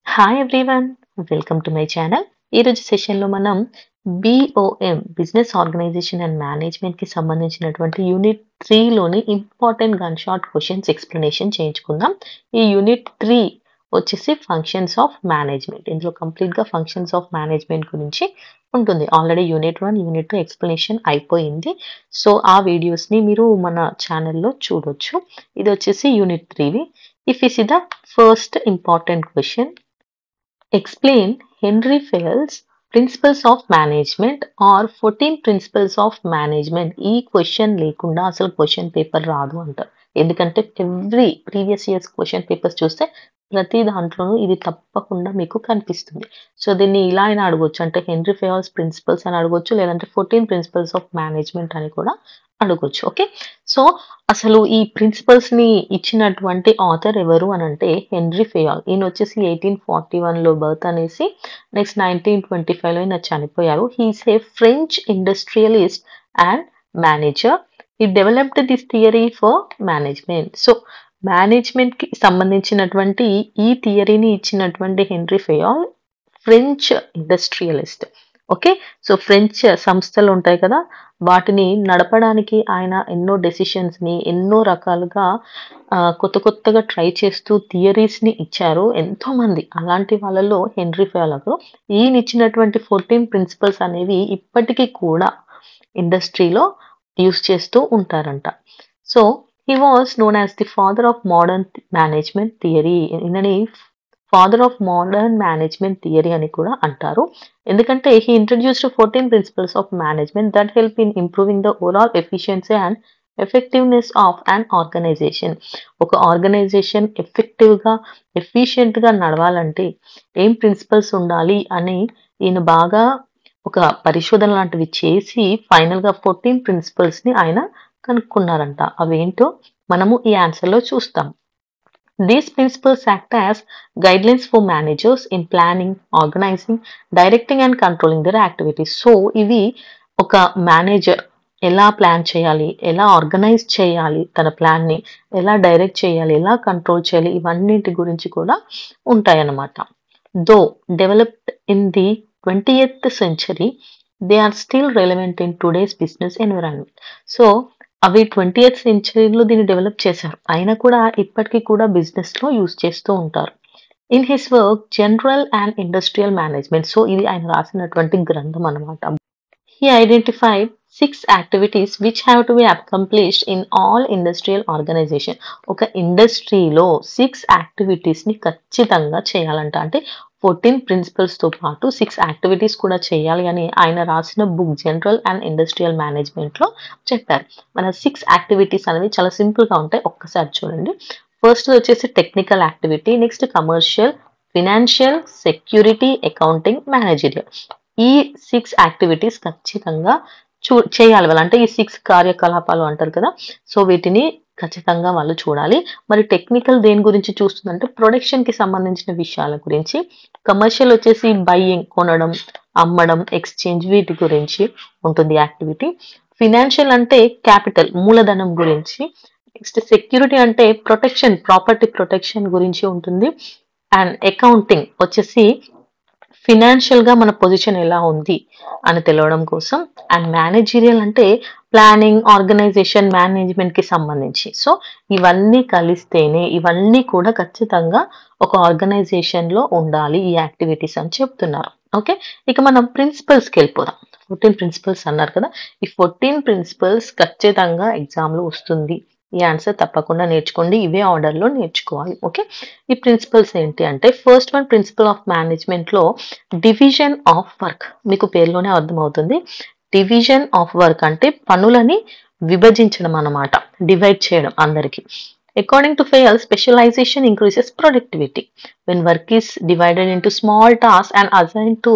Hi everyone, welcome to my channel. ఈరోజు సెషన్లో మనం BOM బిజినెస్ ఆర్గనైజేషన్ అండ్ మేనేజ్మెంట్కి సంబంధించినటువంటి యూనిట్ 3లోని important gun shot questions explanation చేయించుకుందాం. ఈ యూనిట్ 3 వచ్చేసి ఫంక్షన్స్ ఆఫ్ మేనేజ్మెంట్. ఇందులో కంప్లీట్గా ఫంక్షన్స్ ఆఫ్ మేనేజ్మెంట్ గురించి ఉంటుంది. ఆల్రెడీ యూనిట్ 1, యూనిట్ 2 ఎక్స్ప్లెనేషన్ అయిపోయింది. సో ఆ వీడియోస్ని మీరు మన ఛానల్లో చూడొచ్చు. ఇది వచ్చేసి యూనిట్ 3వి. If you see the first important question, explain Henry Fayol's Principles of Management or 14 Principles of Management. ఈ క్వశ్చన్ లేకుండా అసలు క్వశ్చన్ పేపర్ రాదు అంటారు. ఎందుకంటే every previous years question papers చూస్తే ప్రతి దాంట్లోనూ ఇది తప్పకుండా మీకు కనిపిస్తుంది. సో దీన్ని ఇలా అయినా అడగొచ్చు, అంటే హెన్రీ ఫేయాల్స్ ప్రిన్సిపల్స్ అని అడగొచ్చు, లేదంటే 14 ప్రిన్సిపల్స్ ఆఫ్ మేనేజ్మెంట్ అని కూడా అడగొచ్చు. ఓకే, సో అసలు ఈ ప్రిన్సిపల్స్ ని ఇచ్చినటువంటి ఆథర్ ఎవరు అని అంటే హెన్రీ ఫేయాల్. ఈయన వచ్చేసి 1841లో బర్త్ అనేసి నెక్స్ట్ 1925లో ఈయన చనిపోయారు. He is a French industrialist and manager. He developed this theory for management. So management కి సంబంధించినటువంటి ఈ థియరీని ఇచ్చినటువంటి Henry Fayol French industrialist. Okay, so French సంస్థలు ఉంటాయి కదా, వాటిని నడపడానికి ఆయన ఎన్నో డెసిషన్స్ ని ఎన్నో రకాలుగా కొత్తగా ట్రై చేస్తూ థియరీస్ ని ఇచ్చారు ఎంతో మంది. అలాంటి వాళ్ళలో హెన్రీ ఫేయాల్ ఒకరు. ఈయన ఇచ్చినటువంటి 14 ప్రిన్సిపల్స్ అనేవి ఇప్పటికీ కూడా ఇండస్ట్రీలో యూస్ చేస్తూ ఉంటారంట. So he was known as the father of modern management theory. ఈయనని father of modern management theory అని కూడా అంటారు. ఎందుకంటే he introduced 14 principles of management that help in improving the overall efficiency and effectiveness of an organization. ఒక organization ఎఫెక్టివ్గా ఎఫిషియెంట్గా నడవాలంటే ఏం ప్రిన్సిపల్స్ ఉండాలి అని ఈయన బాగా ఒక పరిశోధన లాంటివి చేసి ఫైనల్గా 14 ప్రిన్సిపల్స్ని ఆయన కనుక్కున్నారంట. అవేంటో మనము ఈ ఆన్సర్లో చూస్తాం. These principles act as guidelines for managers in planning, organizing, directing and controlling their activities. So, ఇవి ఒక మేనేజర్ ఎలా ప్లాన్ చేయాలి, ఎలా ఆర్గనైజ్ చేయాలి, తన ప్లాన్ని ఎలా డైరెక్ట్ చేయాలి, ఎలా కంట్రోల్ చేయాలి, ఇవన్నింటి గురించి కూడా ఉంటాయన్నమాట. Though developed in the 20th century, they are still relevant in today's business environment. So అవి 20th సెంచరీలో దీన్ని డెవలప్ చేశారు, అయినా కూడా ఇప్పటికీ కూడా బిజినెస్ లో యూజ్ చేస్తూ ఉంటారు. In his work general and industrial management. So ఇది ఆయన రాసినటువంటి గ్రంథం అన్నమాట. He identified 6 activities which have to be accomplished in all industrial organisation. ఒక ఇండస్ట్రీలో 6 యాక్టివిటీస్ ని ఖచ్చితంగా చేయాలంట. అంటే 14 ప్రిన్సిపల్స్ తో పాటు 6 యాక్టివిటీస్ కూడా చేయాలి అని ఆయన రాసిన book general and industrial management లో చెప్పారు. మన 6 యాక్టివిటీస్ అనేవి చాలా సింపుల్ గా ఉంటాయి, ఒక్కసారి చూడండి. ఫస్ట్ వచ్చేసి technical activity, next commercial, financial, security, accounting, managerial. ఈ 6 యాక్టివిటీస్ ఖచ్చితంగా చేయాలి వాళ్ళు. అంటే ఈ 6 కార్యకలాపాలు అంటారు కదా, సో వీటిని ఖచ్చితంగా వాళ్ళు చూడాలి. మరి టెక్నికల్ దేని గురించి చూస్తుందంటే ప్రొడక్షన్ కి సంబంధించిన విషయాల గురించి. కమర్షియల్ వచ్చేసి బయ్యింగ్, కొనడం, అమ్మడం, ఎక్స్చేంజ్, వీటి గురించి ఉంటుంది యాక్టివిటీ. ఫినాన్షియల్ అంటే క్యాపిటల్, మూలధనం గురించి. నెక్స్ట్ సెక్యూరిటీ అంటే ప్రొటెక్షన్, ప్రాపర్టీ ప్రొటెక్షన్ గురించి ఉంటుంది. అండ్ అకౌంటింగ్ వచ్చేసి ఫినాన్షియల్ గా మన పొజిషన్ ఎలా ఉంది అని తెలవడం కోసం. అండ్ మేనేజీరియల్ అంటే ప్లానింగ్, ఆర్గనైజేషన్, మేనేజ్మెంట్ కి సంబంధించి. సో ఇవన్నీ కలిస్తేనే, ఇవన్నీ కూడా ఖచ్చితంగా ఒక ఆర్గనైజేషన్ లో ఉండాలి ఈ యాక్టివిటీస్ అని చెప్తున్నారు. ఓకే, ఇక మనం ప్రిన్సిపల్స్ కి వెళ్ళిపోదాం. 14 ప్రిన్సిపల్స్ అన్నారు కదా, ఈ 14 ప్రిన్సిపల్స్ ఖచ్చితంగా ఎగ్జామ్ లో వస్తుంది. ఈ ఆన్సర్ తప్పకుండా నేర్చుకోండి, ఇవే ఆర్డర్ లో నేర్చుకోవాలి. ఓకే, ఈ ప్రిన్సిపల్స్ ఏంటి అంటే first one principle of management లో డివిజన్ ఆఫ్ వర్క్. మీకు పేరులోనే అర్థమవుతుంది, డివిజన్ ఆఫ్ వర్క్ అంటే పనులని విభజించడం అన్నమాట, డివైడ్ చేయడం అందరికి. According to Fayol, specialization increases productivity. When work is divided into small tasks and assigned to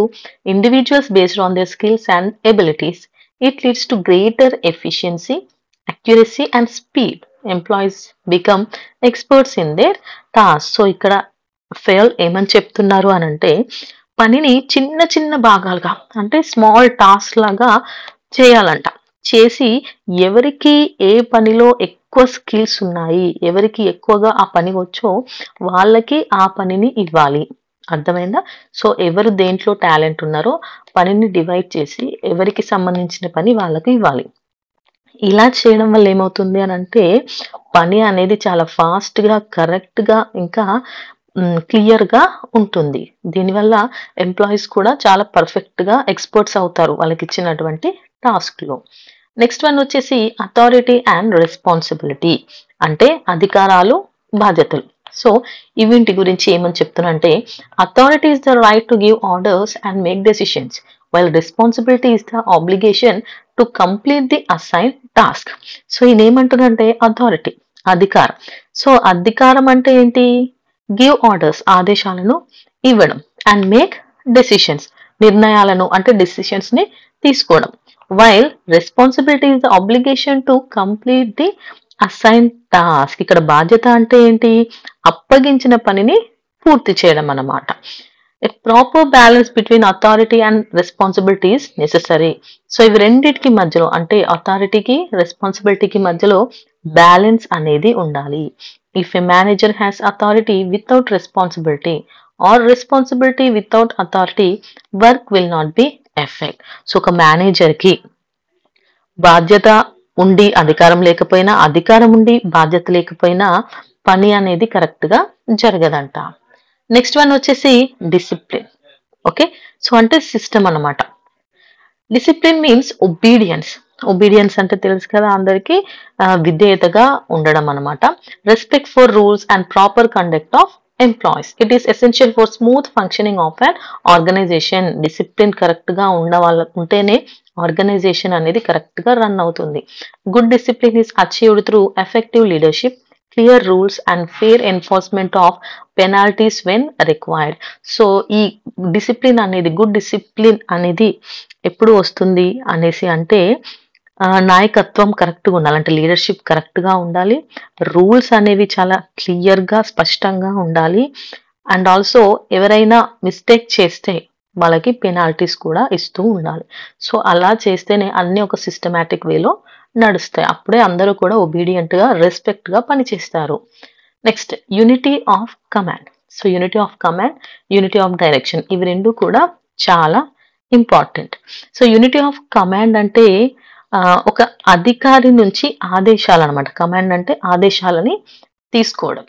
individuals based on their skills and abilities, it leads to greater efficiency, accuracy and speed. Employees become experts in their tasks. So ఇక్కడ ఫేయల్ ఏమని చెప్తున్నారు అని అంటే పనిని చిన్న చిన్న భాగాలుగా, అంటే స్మాల్ టాస్క్ లాగా చేయాలంట. చేసి ఎవరికి ఏ పనిలో ఎక్కువ స్కిల్స్ ఉన్నాయి, ఎవరికి ఎక్కువగా ఆ పని వచ్చో వాళ్ళకి ఆ పనిని ఇవ్వాలి. అర్థమైందా? సో, ఎవరు దేంట్లో టాలెంట్ ఉన్నారో పనిని డివైడ్ చేసి ఎవరికి సంబంధించిన పని వాళ్ళకి ఇవ్వాలి. ఇలా చేయడం వల్ల ఏమవుతుంది అనంటే, పని అనేది చాలా ఫాస్ట్‌గా, కరెక్ట్‌గా ఇంకా క్లియర్‌గా ఉంటుంది. దీనివల్ల ఎంప్లాయీస్ కూడా చాలా పర్ఫెక్ట్‌గా ఎక్స్‌పర్ట్స్ అవుతారు వాళ్ళకిచ్చినటువంటి టాస్క్‌లో. నెక్స్ట్ వన్ వచ్చేసి అథారిటీ అండ్ రెస్పాన్సిబిలిటీ. అంటే అధికారాలు, బాధ్యతలు. సో, వీటి గురించి ఏమని చెప్తున్నా అంటే, authority is the right to give orders and make decisions. While responsibility is the obligation to complete the assigned task. So, ఈయనేమంటున్నారంటే అథారిటీ అధికారం. సో, అధికారం అంటే ఏంటి? గివ్ ఆర్డర్స్ ఆదేశాలను ఇవ్వడం. అండ్ మేక్ డెసిషన్స్ నిర్ణయాలను అంటే డెసిషన్స్ ని తీసుకోవడం. While responsibility is the obligation to complete the assign task. ఇక్కడ బాధ్యత అంటే ఏంటి? అప్పగించిన పనిని పూర్తి చేయడం అన్నమాట. A proper balance between authority and responsibility is necessary. So ఇవి రెండిటికి మధ్యలో అంటే అథారిటీకి రెస్పాన్సిబిలిటీకి మధ్యలో బ్యాలెన్స్ అనేది ఉండాలి. If a manager has authority without responsibility or responsibility without authority work will not be effect. So ఒక మేనేజర్కి బాధ్యత ఉండి అధికారం లేకపోయినా, అధికారం ఉండి బాధ్యత లేకపోయినా పని అనేది కరెక్ట్‌గా జరగదంట. నెక్స్ట్ వన్ వచ్చేసి డిసిప్లిన్. ఓకే. సో అంటే సిస్టమ్ అన్నమాట. Discipline means obedience. ఒబీడియన్స్ అంటే తెలుసు కదా అందరికి విధేయతగా ఉండడం అన్నమాట. Respect for rules and proper conduct of employees. It is essential for smooth functioning of an organisation. Discipline correct గా ఉంటేనే ఆర్గనైజేషన్ అనేది కరెక్ట్ గా రన్ అవుతుంది. Good discipline is achieved through effective leadership, clear rules and fair enforcement of penalties when required. So ఈ discipline అనేది good discipline అనేది ఎప్పుడు వస్తుంది అనేసి అంటే నాయకత్వం కరెక్ట్‌గా ఉండాలి. అంటే లీడర్‌షిప్ కరెక్ట్‌గా ఉండాలి. రూల్స్ అనేవి చాలా క్లియర్‌గా, స్పష్టంగా ఉండాలి. అండ్ ఆల్సో ఎవరైనా మిస్టేక్ చేస్తే వాళ్ళకి పెనాల్టీస్ కూడా ఇస్తూ ఉండాలి. సో అలా చేస్తేనే అన్నీ ఒక సిస్టమాటిక్ వేలో నడుస్తాయి. అప్పుడే అందరూ కూడా ఒబీడియంట్‌గా, రెస్పెక్ట్‌గా పనిచేస్తారు. Next unity of command. So unity of command, unity of direction ఇవి 2 కూడా చాలా important. So unity of command అంటే ఒక అధికారి నుంచి ఆదేశాలనమాట. కమాండ్ అంటే ఆదేశాలని తీసుకోవడం.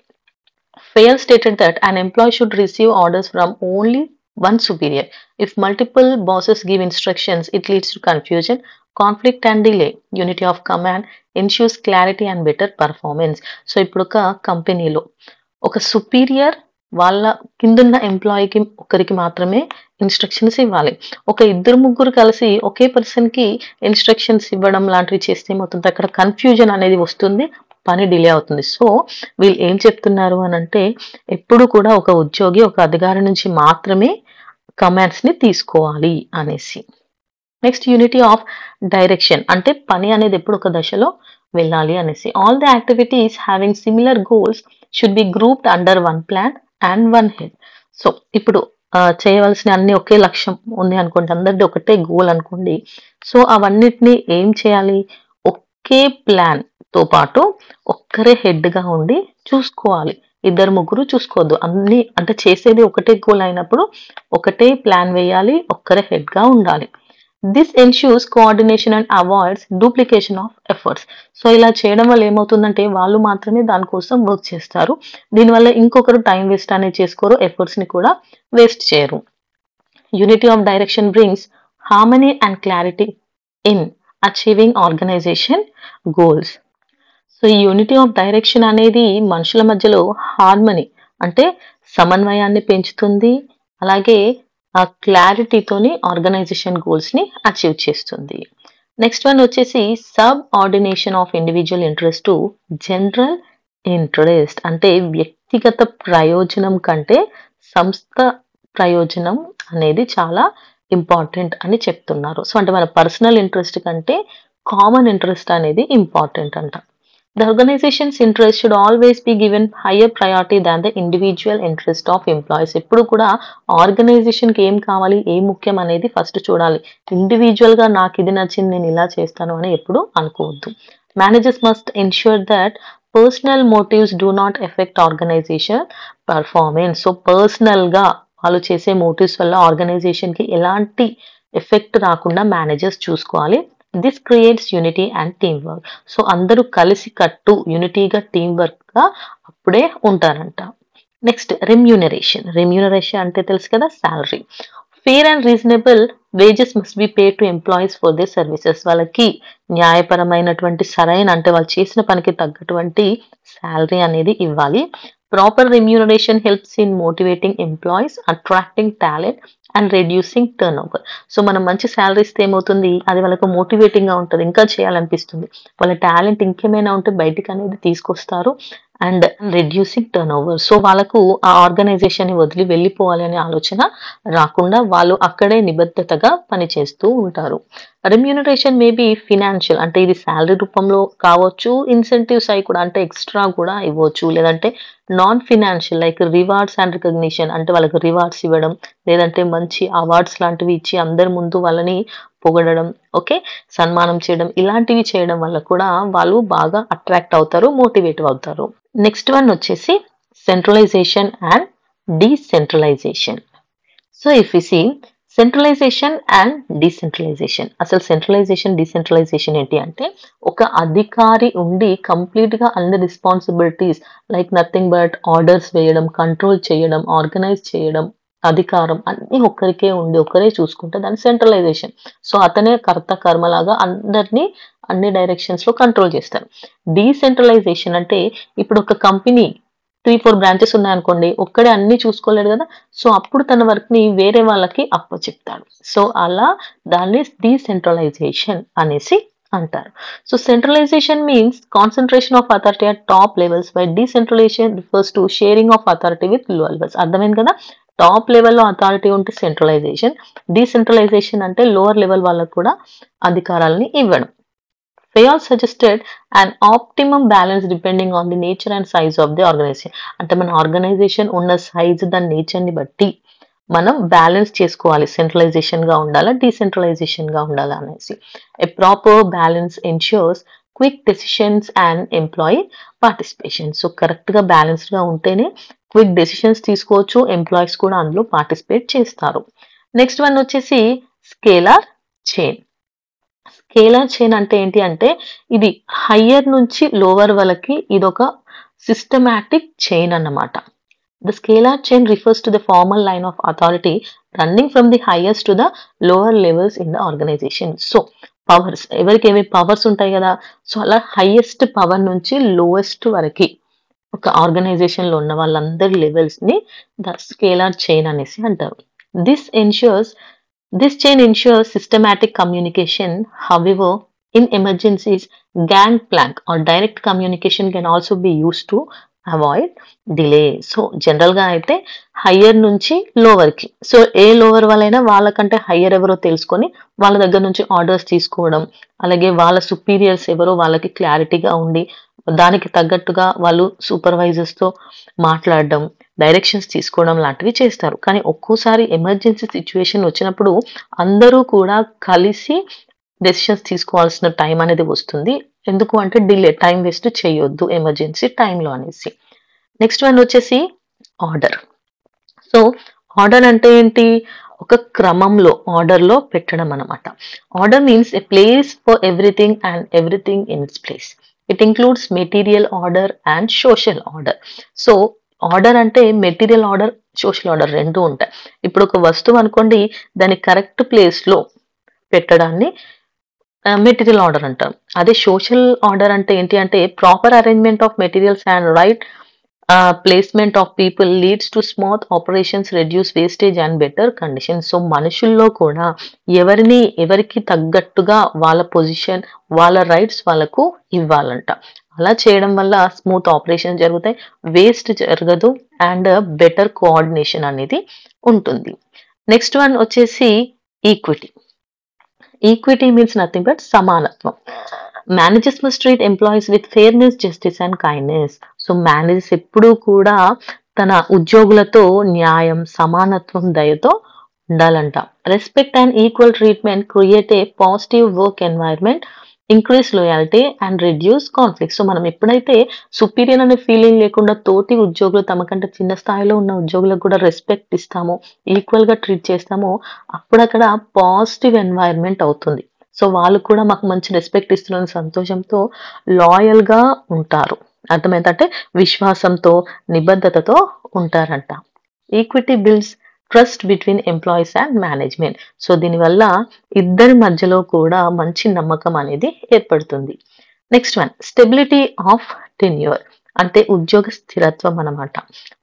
Fair stated that an employee should receive orders from only one superior. If multiple bosses give instructions, it leads to confusion, conflict and delay. Unity of command ensures clarity and better performance. So ఇప్పుడు ఒక కంపెనీలో ఒక superior వాళ్ళ కిందున్న ఎంప్లాయీకి ఒకరికి మాత్రమే instructions ఇవ్వాలి. ఒక ఇద్దరు ముగ్గురు కలిసి ఒకే పర్సన్‌కి ఇన్స్ట్రక్షన్స్ ఇవ్వడం లాంటివి చేస్తే ఏమవుతుంది అక్కడ కన్‌ఫ్యూజన్ అనేది వస్తుంది. పని డిలే అవుతుంది. సో వీళ్ళు ఏం చెప్తున్నారు అనంటే ఎప్పుడు కూడా ఒక ఉద్యోగి ఒక అధికారి నుంచి మాత్రమే కమాండ్స్ ని తీసుకోవాలి అనేసి. నెక్స్ట్ యూనిటీ ఆఫ్ డైరెక్షన్ అంటే పని అనేది ఎప్పుడు ఒక దశలో వెళ్ళాలి అనేసి. All the activities having similar goals should be grouped under one plan and one head. So ఇప్పుడు చేయవలసిన అన్ని ఒకే లక్ష్యం ఉంది అనుకోండి, అందరిది ఒకటే గోల్ అనుకోండి. సో అవన్నిటిని ఏం చేయాలి? ఒకే ప్లాన్ తో పాటు ఒక్కరే హెడ్ గా ఉండి చూసుకోవాలి. ఇద్దరు ముగ్గురు చూసుకోవద్దు. అన్ని అంటే చేసేది ఒకటే గోల్ అయినప్పుడు ఒకటే ప్లాన్ వేయాలి, ఒక్కరే హెడ్ గా ఉండాలి. This ensures coordination and avoids duplication of efforts. So ఇలా చేయడం వల్ల ఏమవుతుందంటే వాళ్ళు మాత్రమే దానికోసం వర్క్ చేస్తారు. దీనివల్ల ఇంకొకరు టైం వేస్ట్ అనేది చేసుకోరు, ఎఫర్ట్స్ ని కూడా వేస్ట్ చేయరు. Unity of direction brings harmony and clarity in achieving organisation goals. So ఈ యూనిటీ ఆఫ్ డైరెక్షన్ అనేది మనుషుల మధ్యలో హార్మనీ అంటే సమన్వయాన్ని పెంచుతుంది. అలాగే ఆ క్లారిటీతోని ఆర్గనైజేషన్ గోల్స్ ని అచీవ్ చేస్తుంది. నెక్స్ట్ వన్ వచ్చేసి subordination of individual interest to general interest. అంటే వ్యక్తిగత ప్రయోజనం కంటే సంస్థ ప్రయోజనం అనేది చాలా ఇంపార్టెంట్ అని చెప్తున్నారు. సో అంటే మన పర్సనల్ ఇంట్రెస్ట్ కంటే కామన్ ఇంట్రెస్ట్ అనేది ఇంపార్టెంట్ అంట. The organization's interest should always be given higher priority than the individual interest of employees. ఎప్పుడు కూడా ఆర్గనైజేషన్ కి ఏం కావాలి, ఏం ముఖ్యం అనేది ఫస్ట్ చూడాలి. ఇండివిజువల్ గా నాకు ఇది నచ్చింది నేను ఇలా చేస్తాను అని ఎప్పుడు అనుకోవద్దు. Managers must ensure that personal motives do not effect organisation performance. So personal గా వాళ్ళు చేసే మోటివ్స్ వల్ల ఆర్గనైజేషన్‌కి ఎలాంటి ఎఫెక్ట్ రాకుండా మేనేజర్స్ చూసుకోవాలి. This creates unity and team work. So, అందరూ కలిసి కట్టు యూనిటీగా, టీమ్ వర్క్‌గా అప్పుడే ఉంటారంట. Next remuneration. రెమ్యూనరేషన్ అంటే తెలుసు కదా! Salary. Fair and reasonable wages must be paid to employees for their services. వాళ్ళకి న్యాయపరమైనటువంటి సరైన అంటే వాళ్ళు చేసిన పనికి తగ్గటువంటి సాలరీ అనేది ఇవ్వాలి. Proper remuneration helps in motivating employees, attracting talent and reducing turnover. So, మనం మంచి సాలరీ ఇస్తే ఏమవుతుంది? అది వాళ్ళకు మోటివేటింగ్‌గా ఉంటది. ఇంకా చేయాలనిపిస్తుంది. వాళ్ళ టాలెంట్ ఇంకేమైనా ఉంటే బయటికి అనేది తీసుకొస్తారు. And reducing turnover. సో, వాళ్ళకు ఆ ఆర్గనైజేషన్‌ని వదిలి వెళ్ళిపోవాలి అనే ఆలోచన రాకుండా వాళ్ళు అక్కడే నిబద్ధతగా పనిచేస్తూ ఉంటారు. రెమ్యూనరేషన్ మే బి ఫినాన్షియల్ అంటే ఇది సాలరీ రూపంలో కావచ్చు, ఇన్సెంటివ్స్ అయి కూడా అంటే ఎక్స్‌ట్రా కూడా ఇవ్వచ్చు. లేదంటే non financial like rewards and recognition అంటే వాళ్ళకి రివార్డ్స్ ఇవ్వడం, లేదంటే మంచి అవార్డ్స్ లాంటివి ఇచ్చి అందరి ముందు వాళ్ళని పొగడడం, ఓకే. సన్మానం చేయడం ఇలాంటివి చేయడం వల్ల కూడా వాళ్ళు బాగా అట్రాక్ట్ అవుతారు, మోటివేట్ అవుతారు. నెక్స్ట్ వన్ వచ్చేసి centralisation and decentralisation. So, if we see centralisation and decentralisation. అసలు సెంట్రలైజేషన్, డీసెంట్రలైజేషన్ ఏంటి అంటే ఒక అధికారి ఉండి కంప్లీట్‌గా అన్ని responsibilities like nothing but orders వేయడం, కంట్రోల్ చేయడం, ఆర్గనైజ్ చేయడం, అధికారం అన్నీ ఒక్కరికే ఉండి ఒక్కరే చూసుకుంటే దాన్ని సెంట్రలైజేషన్. సో, అతనే కర్త కర్మలాగా అందరిని అన్ని డైరెక్షన్స్‌లో కంట్రోల్ చేస్తారు. డీసెంట్రలైజేషన్ అంటే ఇప్పుడు ఒక కంపెనీ 3, 4 బ్రాంచెస్ ఉన్నాయనుకోండి. ఒక్కడే అన్నీ చూసుకోలేడు గదా! సో, అప్పుడు తన వర్క్‌ని వేరే వాళ్ళకి అప్పచెప్తాడు. సో, అలా దాన్ని డీసెంట్రలైజేషన్ అనేసి అంటారు. So, centralisation means concentration of authority at top levels while decentralisation refers to sharing of authority with లో లెవెల్స్. అర్థమైంది కదా! టాప్ లెవెల్‌లో అథారిటీ ఉంటే సెంట్రలైజేషన్. డీసెంట్రలైజేషన్ అంటే లోవర్ లెవెల్ వాళ్ళకి కూడా అధికారాలని ఇవ్వడం. Fayol suggested an optimum balance depending on the nature and size of the organization. అంటే మన ఆర్గనైజేషన్ ఉన్న సైజ్ దాని నేచర్‌ని బట్టి మనం బ్యాలెన్స్ చేసుకోవాలి. సెంట్రలైజేషన్‌గా ఉండాలా? డీసెంట్రలైజేషన్‌గా ఉండాలా అనేసి. A proper balance ensures quick decisions and employee participation. So, కరెక్ట్‌గా బ్యాలెన్స్డ్‌గా ఉంటేనే క్విక్ డెసిషన్స్ తీసుకోవచ్చు. ఎంప్లాయీస్ కూడా అందులో పార్టిసిపేట్ చేస్తారు. నెక్స్ట్ వన్ వచ్చేసి స్కేలార్ చైన్. స్కేలార్ చైన్ అంటే ఏంటి అంటే ఇది హయ్యర్ నుంచి లోవర్ వరకి ఇదొక సిస్టమాటిక్ చైన్ అన్నమాట. The scalar chain refers to the formal line of authority running from the highest to the lower levels in the organization. So, powers ఎవరికేమి powers ఉంటాయి కదా! సో, అలా హైయెస్ట్ పవర్ నుంచి lowest వరకి ఒక ఆర్గనైజేషన్‌లో ఉన్న వాళ్ళందరి లెవెల్స్‌ని ద స్కేలార్ చైన్ అనేసి అంటారు. This ensures This chain ensures systematic communication. However, in emergencies, gangplank or direct communication can also be used to avoid delay. So, జనరల్‌గా అయితే హయ్యర్ నుంచి లోవర్‌కి. సో, ఏ లోవర్ వాళ్ళైనా వాళ్ళకంటే హయ్యర్ ఎవరో తెలుసుకొని వాళ్ళ దగ్గర నుంచి ఆర్డర్స్ తీసుకోవడం, అలాగే వాళ్ళ సుపీరియర్స్ ఎవరో వాళ్ళకి క్లారిటీగా ఉండి దానికి తగ్గట్టుగా వాళ్ళు సూపర్వైజర్స్‌తో మాట్లాడడం, డైరెక్షన్స్ తీసుకోవడం లాంటివి చేస్తారు. కానీ ఒక్కోసారి ఎమర్జెన్సీ సిట్యుయేషన్ వచ్చినప్పుడు అందరూ కూడా కలిసి డెసిషన్స్ తీసుకోవాల్సిన టైం అనేది వస్తుంది. ఎందుకు అంటే టైం వేస్ట్ చేయొద్దు ఎమర్జెన్సీ టైంలో అనేసి. నెక్స్ట్ వన్ వచ్చేసి ఆర్డర్. సో, ఆర్డర్ అంటే ఏంటి? ఒక క్రమంలో ఆర్డర్‌లో పెట్టడం అన్నమాట. Order means a place for everything and everything in its place. It includes material order and social order. So, order అంటే మెటీరియల్ ఆర్డర్, సోషల్ ఆర్డర్ 2 ఉంటాయి. ఇప్పుడు ఒక వస్తువు అనుకోండి దాన్ని కరెక్ట్ ప్లేస్‌లో పెట్టడాన్ని మెటీరియల్ ఆర్డర్ అంటాం. అదే సోషల్ ఆర్డర్ అంటే ఏంటి అంటే proper arrangement of materials and right placement of people leads to smooth operations, reduce wastage and better conditions. So, మనుషుల్లో కూడా ఎవరికి తగ్గట్టుగా వాళ్ళ పొజిషన్, వాళ్ళ రైట్స్ వాళ్ళకు ఇవ్వాలంట. అలా చేయడం వల్ల స్మూత్ ఆపరేషన్స్ జరుగుతాయి, వేస్ట్ జరగదు అండ్ బెటర్ కోఆర్డినేషన్ అనేది ఉంటుంది. నెక్స్ట్ వన్ వచ్చేసి equity. Equity means nothing but సమానత్వం. Managers must treat employees with fairness, justice and kindness. So, మేనేజర్స్ ఎప్పుడూ కూడా తన ఉద్యోగులతో న్యాయం, సమానత్వం, దయతో ఉండాలంట. Respect and equal treatment create a positive work environment. Increase loyalty and reduce conflict. So మనం ఎప్పుడైతే సుపీరియర్ అనే ఫీలింగ్ లేకుండా తోటి ఉద్యోగులు తమకంటే చిన్న స్థాయిలో ఉన్న ఉద్యోగులకు కూడా రెస్పెక్ట్ ఇస్తామో, ఈక్వల్‌గా ట్రీట్ చేస్తామో అప్పుడక్కడ పాజిటివ్ ఎన్వైర్న్‌మెంట్ అవుతుంది. సో వాళ్ళు కూడా మాకు మంచి రెస్పెక్ట్ ఇస్తున్నారని సంతోషంతో లాయల్‌గా ఉంటారు. అర్థమైందా? అంటే విశ్వాసంతో, నిబద్ధతతో ఉంటారంట. Equity builds trust between employees and management. So దీనివల్ల ఇద్దరి మధ్యలో కూడా మంచి నమ్మకం అనేది ఏర్పడుతుంది. Next one stability of tenure అంటే ఉద్యోగ స్థిరత్వం అన్నమాట.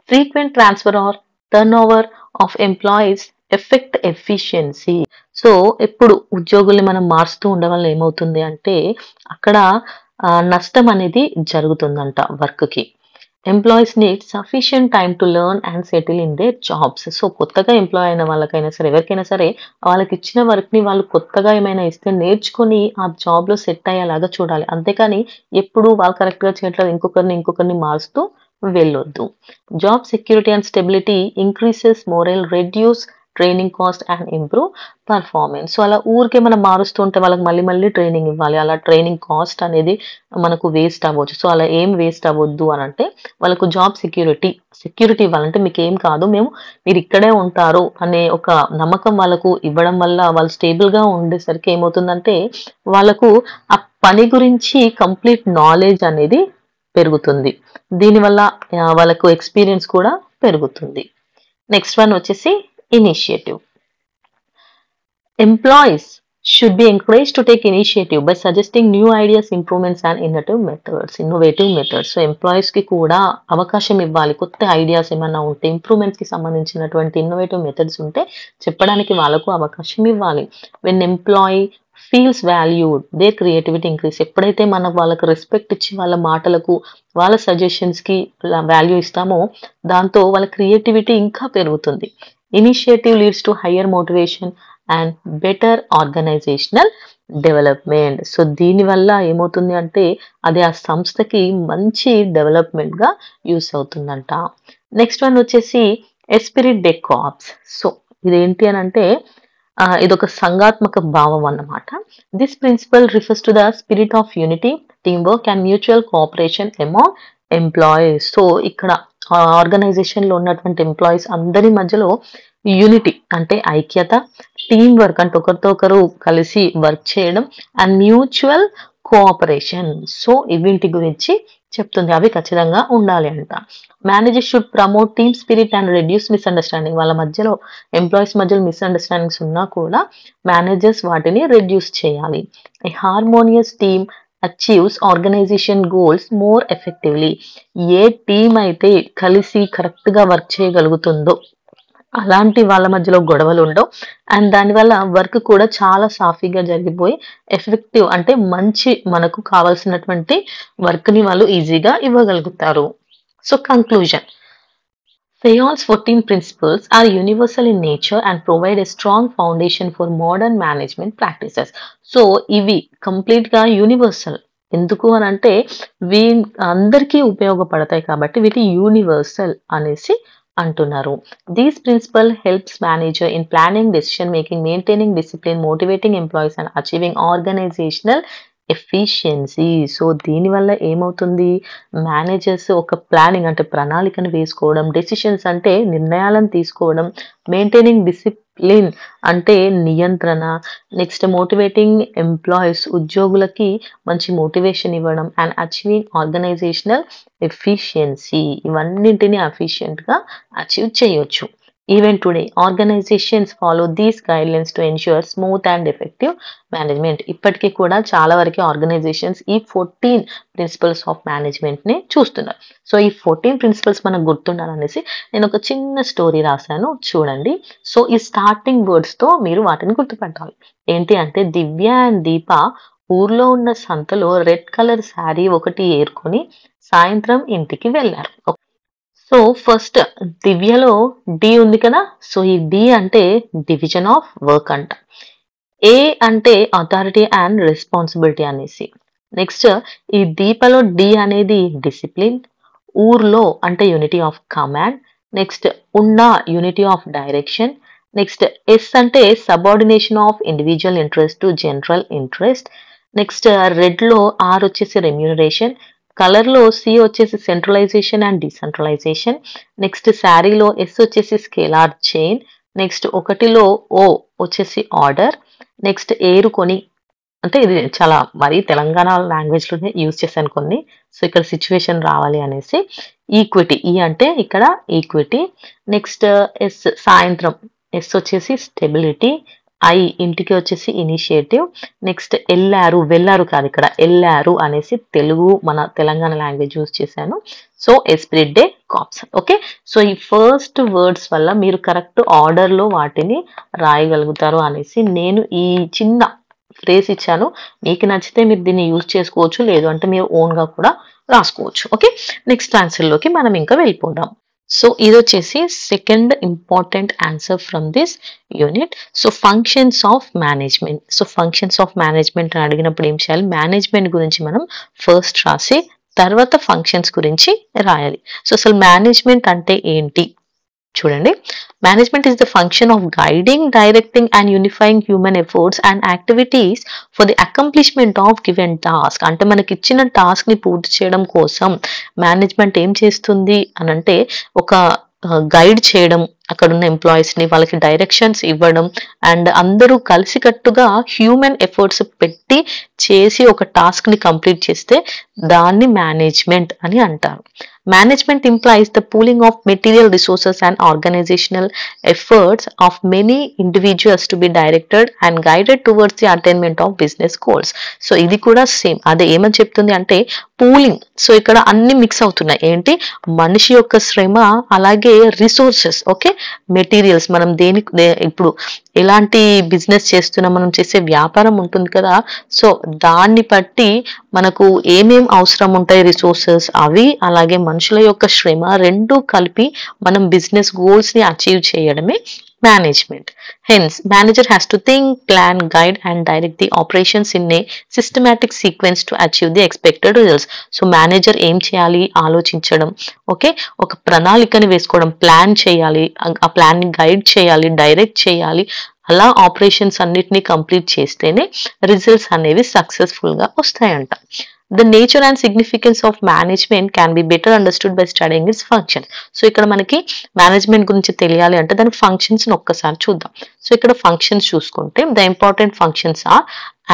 Frequent transfer are turn over of employees effect efficiency. So ఎప్పుడు ఉద్యోగుల్ని మనం మారుస్తూ ఉండడం వల్ల ఏమవుతుంది అంటే అక్కడ నష్టం అనేది జరుగుతుందంట వర్క్‌కి. Employees need sufficient time to learn and settle in there jobs. So కొత్తగా ఎంప్లాయ్ అయిన వాళ్ళకైనా సరే, ఎవరికైనా సరే వాళ్ళకిచ్చిన వర్క్‌ని వాళ్ళు కొత్తగా ఏమైనా ఇస్తే నేర్చుకొని ఆ జాబ్‌లో సెట్ అయ్యేలాగా చూడాలి. అంతేకాని ఎప్పుడు వాళ్ళు కరెక్ట్‌గా చేయట్లేదు ఇంకొకరిని మారుస్తూ వెళ్ళొద్దు. Job security and stability increases moral, reduce training cost and improve performance. So అలా ఊరికే మనం మారుస్తూ ఉంటే వాళ్ళకి మళ్ళీ మళ్ళీ ట్రైనింగ్ ఇవ్వాలి. అలా ట్రైనింగ్ కాస్ట్ అనేది మనకు వేస్ట్ అవ్వచ్చు. సో అలా ఏం వేస్ట్ అవ్వద్దు అనంటే వాళ్ళకు జాబ్ సెక్యూరిటీ ఇవ్వాలంటే మీకేం కాదు, మీరు ఇక్కడే ఉంటారు అనే ఒక నమ్మకం వాళ్ళకు ఇవ్వడం వల్ల వాళ్ళు స్టేబుల్‌గా ఉండేసరికి ఏమవుతుందంటే వాళ్ళకు ఆ పని గురించి కంప్లీట్ నాలెడ్జ్ అనేది పెరుగుతుంది. దీనివల్ల వాళ్ళకు ఎక్స్‌పీరియన్స్ కూడా పెరుగుతుంది. నెక్స్ట్ వన్ వచ్చేసి initiative. Employees should be encouraged to take initiative by suggesting new ideas, improvements and innovative methods. So employees కి కూడా అవకాశం ఇవ్వాలి. కొత్త ఐడియాస్ ఏమన్నా ఉంటే, ఇంప్రూవ్మెంట్స్ కి సంబంధించినటువంటి ఇన్నోవేటివ్ మెథడ్స్ ఉంటే చెప్పడానికి వాళ్ళకు అవకాశం ఇవ్వాలి. When employee feels valued their creativity increase. ఎప్పుడైతే మనం వాళ్ళకు రెస్పెక్ట్ ఇచ్చి వాళ్ళ మాటలకు, వాళ్ళ సజెషన్స్ కి వాల్యూ ఇస్తామో దాంతో వాళ్ళ క్రియేటివిటీ ఇంకా పెరుగుతుంది. Initiative leads to higher motivation and better organisational development. So దీనివల్ల ఏమవుతుంది అంటే అది ఆ సంస్థకి మంచి డెవలప్మెంట్ గా యూస్ అవుతుందంట. నెక్స్ట్ వన్ వచ్చేసి ఎస్పిరిట్ డే కార్ప్స్. సో ఇదేంటి అని అంటే ఇదొక సంఘాత్మక భావం అన్నమాట. This principle refers to the spirit of unity, team work and mutual cooperation among employees. So ఇక్కడ ఆర్గనైజేషన్ లో ఉన్నటువంటి ఎంప్లాయీస్ అందరి మధ్యలో యూనిటీ అంటే ఐక్యత, టీమ్ వర్క్ అంటే ఒకరితో ఒకరు కలిసి వర్క్ చేయడం అండ్ మ్యూచువల్ కోఆపరేషన్. సో ఇవింటి గురించి చెప్తుంది. అవి ఖచ్చితంగా ఉండాలి అంట. Manager should promote team spirit and reduce misunderstanding. వాళ్ళ మధ్యలో ఎంప్లాయీస్ మధ్యలో మిస్అండర్స్టాండింగ్స్ ఉన్నా కూడా మేనేజర్స్ వాటిని రెడ్యూస్ చేయాలి. A harmonious team achieves organization goals more effectively. A team అయితే కలిసి కరెక్ట్ గా వర్క్ చేయగలుగుతుందో అలాంటి వాళ్ళ మధ్యలో గొడవలు ఉండవు అండ్ దానివల్ల వర్క్ కూడా చాలా సాఫీగా జరిగిపోయి ఎఫెక్టివ్ అంటే మంచి మనకు కావాల్సినటువంటి వర్క్ ని వాళ్ళు ఈజీగా ఇవ్వగలుగుతారు. So conclusion, Fayol's 14 principles are universal in nature and provide a strong foundation for modern management practices. So ఇవి కంప్లీట్ గా యూనివర్సల్. ఎందుకు అని అంటే అందరికీ ఉపయోగపడతాయి కాబట్టి వీటి యూనివర్సల్ అనేసి అంటున్నారు. These principle helps manager in planning, decision making, maintaining discipline, motivating employees and achieving organisational efficiency. So దీనివల్ల ఏమవుతుంది, మేనేజర్స్ ఒక ప్లానింగ్ అంటే ప్రణాళికను వేసుకోవడం, డెసిషన్స్ అంటే నిర్ణయాలను తీసుకోవడం, మెయింటైనింగ్ డిసిప్లిన్ అంటే నియంత్రణ, నెక్స్ట్ మోటివేటింగ్ ఎంప్లాయీస్ ఉద్యోగులకి మంచి మోటివేషన్ ఇవ్వడం అండ్ అచీవింగ్ ఆర్గనైజేషనల్ ఎఫిషియన్సీ. ఇవన్నింటినీ ఎఫిషియెంట్ గా అచీవ్ చేయొచ్చు. Even today, organizations follow these guidelines to ensure smooth and effective management. ఇప్పటికీ కూడా చాలా వరకు ఆర్గనైజేషన్స్ ఈ 14 ప్రిన్సిపల్స్ ఆఫ్ మేనేజ్మెంట్ ని చూస్తున్నారు. సో ఈ 14 ప్రిన్సిపల్స్ మనకు గుర్తుండాలనేసి నేను ఒక చిన్న స్టోరీ రాశాను చూడండి. సో ఈ స్టార్టింగ్ వర్డ్స్ తో మీరు వాటిని గుర్తుపట్టాలి. ఏంటి అంటే దివ్య అండ్ దీప ఊర్లో ఉన్న సంతలో రెడ్ కలర్ శారీ ఒకటి ఏరుకొని సాయంత్రం ఇంటికి వెళ్ళారు. సో ఫస్ట్ దివ్యలో డి ఉంది కదా, సో ఈ డి అంటే డివిజన్ ఆఫ్ వర్క్ అంట. ఏ అంటే అథారిటీ అండ్ రెస్పాన్సిబిలిటీ అనేసి. నెక్స్ట్ ఈ దీపలో డి అనేది డిసిప్లిన్, ఊర్లో అంటే యూనిటీ ఆఫ్ కమాండ్, నెక్స్ట్ ఉన్న unity of direction, next S అంటే subordination of individual interest to general interest, next red లో R వచ్చేసి రెమ్యూనరేషన్, కలర్ లో C వచ్చేసి సెంట్రలైజేషన్ అండ్ డిసెంట్రలైజేషన్, నెక్స్ట్ శారీలో S వచ్చేసి స్కేలార్ చైన్, నెక్స్ట్ ఒకటిలో O వచ్చేసి ఆర్డర్, నెక్స్ట్ ఏరుకొని అంటే ఇది చాలా మరీ తెలంగాణ లాంగ్వేజ్ లోనే యూజ్ చేశాను కొన్ని, సో ఇక్కడ సిచ్యువేషన్ రావాలి అనేసి. ఈక్విటీ, ఈ అంటే ఇక్కడ ఈక్విటీ, నెక్స్ట్ ఎస్ సాయంత్రం, ఎస్ వచ్చేసి స్టెబిలిటీ, ఐ ఇంటికి వచ్చేసి ఇనిషియేటివ్, నెక్స్ట్ ఎల్లారు, వెళ్ళారు కాదు ఇక్కడ ఎల్లారు అనేసి తెలుగు మన తెలంగాణ లాంగ్వేజ్ యూజ్ చేశాను. So esprit de corps. Okay, so ఈ ఫస్ట్ వర్డ్స్ వల్ల మీరు కరెక్ట్ ఆర్డర్ లో వాటిని రాయగలుగుతారు అనేసి నేను ఈ చిన్న ఫ్రేజ్ ఇచ్చాను. మీకు నచ్చితే మీరు దీన్ని యూజ్ చేసుకోవచ్చు, లేదు అంటే మీరు ఓన్ గా కూడా రాసుకోవచ్చు. ఓకే, నెక్స్ట్ ఆన్సర్ లోకి మనం ఇంకా వెళ్ళిపోదాం. సో ఇది వచ్చేసి second important answer from this unit. So functions of management. So functions of management అని అడిగినప్పుడు ఏం చేయాలి, మేనేజ్మెంట్ గురించి మనం ఫస్ట్ రాసి తర్వాత ఫంక్షన్స్ గురించి రాయాలి. సో అసలు మేనేజ్మెంట్ అంటే ఏంటి చూడండి. Management is the function of guiding, directing and unifying human efforts and activities for the accomplishment of given task. అంటే మనకి ఇచ్చిన టాస్క్ ని పూర్తి చేయడం కోసం మేనేజ్మెంట్ ఏం చేస్తుంది అని అంటే ఒక గైడ్ చేయడం, అక్కడ ఉన్న ఎంప్లాయీస్ ని వాళ్ళకి డైరెక్షన్స్ ఇవ్వడం అండ్ అందరూ కలిసికట్టుగా హ్యూమన్ ఎఫర్ట్స్ పెట్టి చేసి ఒక టాస్క్ ని కంప్లీట్ చేస్తే దాన్ని మేనేజ్మెంట్ అని అంటారు. Management implies the pooling of material resources and organizational efforts of many individuals to be directed and guided towards the attainment of business goals. So ఇది కూడా సేమ్, అదే ఏమని చెప్తుంది అంటే పూలింగ్. సో ఇక్కడ అన్ని మిక్స్ అవుతున్నాయి. ఏంటి, మనిషి యొక్క శ్రమ, అలాగే రిసోర్సెస్, ఓకే మెటీరియల్స్. మనం ఇప్పుడు ఎలాంటి బిజినెస్ చేస్తున్నా, మనం చేసే వ్యాపారం ఉంటుంది కదా, సో దాన్ని బట్టి మనకు ఏమేం అవసరం ఉంటాయి రిసోర్సెస్ అవి, అలాగే మనుషుల యొక్క శ్రమ రెండు కలిపి మనం బిజినెస్ గోల్స్ ని అచీవ్ చేయడమే management. Hence, manager has to think, plan, guide and direct the operations in a systematic sequence to achieve the expected results. So manager ఏం చేయాలి, ఆలోచించడం, ఓకే ఒక ప్రణాళికని వేసుకోవడం, ప్లాన్ చేయాలి, ఆ ప్లాన్ ని గైడ్ చేయాలి, డైరెక్ట్ చేయాలి, అలా ఆపరేషన్స్ అన్నిటినీ కంప్లీట్ చేస్తేనే రిజల్ట్స్ అనేవి సక్సెస్ఫుల్ గా వస్తాయంట. The nature and significance of management can be better understood by studying its function. So ఇక్కడ మనకి మేనేజ్మెంట్ గురించి తెలియాలి అంటే దాని ఫంక్షన్స్ ఒక్కసారి చూద్దాం. సో ఇక్కడ ఫంక్షన్స్ చూసుకుంటే the important functions are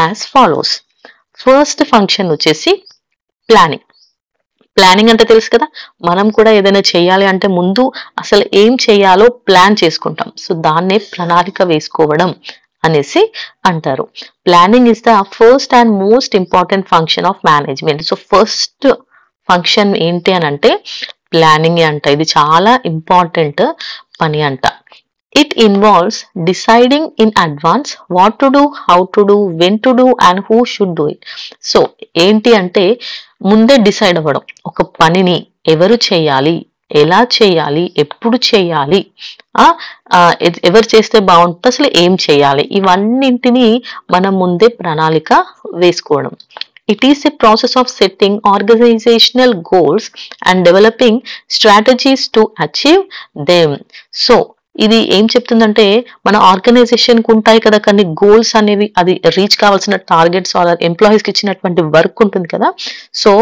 as follows. First function వచ్చేసి ప్లానింగ్. ప్లానింగ్ అంటే తెలుసు కదా, మనం కూడా ఏదైనా చేయాలి అంటే ముందు అసలు ఏం చేయాలో ప్లాన్ చేసుకుంటాం. సో దాన్నే ప్రణాళిక వేసుకోవడం అనేసి అంటారు. Planning is the first and most important function of management. So first function ఏంటి అని అంటే ప్లానింగ్ అంట. ఇది చాలా ఇంపార్టెంట్ పని అంట. It involves deciding in advance what to do, how to do, when to do and who should do it. So ఏంటి అంటే ముందే డిసైడ్ అవ్వడం, ఒక పనిని ఎవరు చేయాలి, ఎలా చేయాలి, ఎప్పుడు చేయాలి, ఎవరు చేస్తే బాగుంటుంది, అసలు ఏం చేయాలి, ఇవన్నింటినీ మనం ముందే ప్రణాళిక వేసుకోవడం. It is a process of setting organizational goals and developing strategies to achieve them. So ఇది ఏం చెప్తుందంటే మన ఆర్గనైజేషన్ కు ఉంటాయి కదా కొన్ని గోల్స్ అనేవి, అది రీచ్ కావాల్సిన టార్గెట్స్, ఎంప్లాయీస్ కి ఇచ్చినటువంటి వర్క్ ఉంటుంది కదా, సో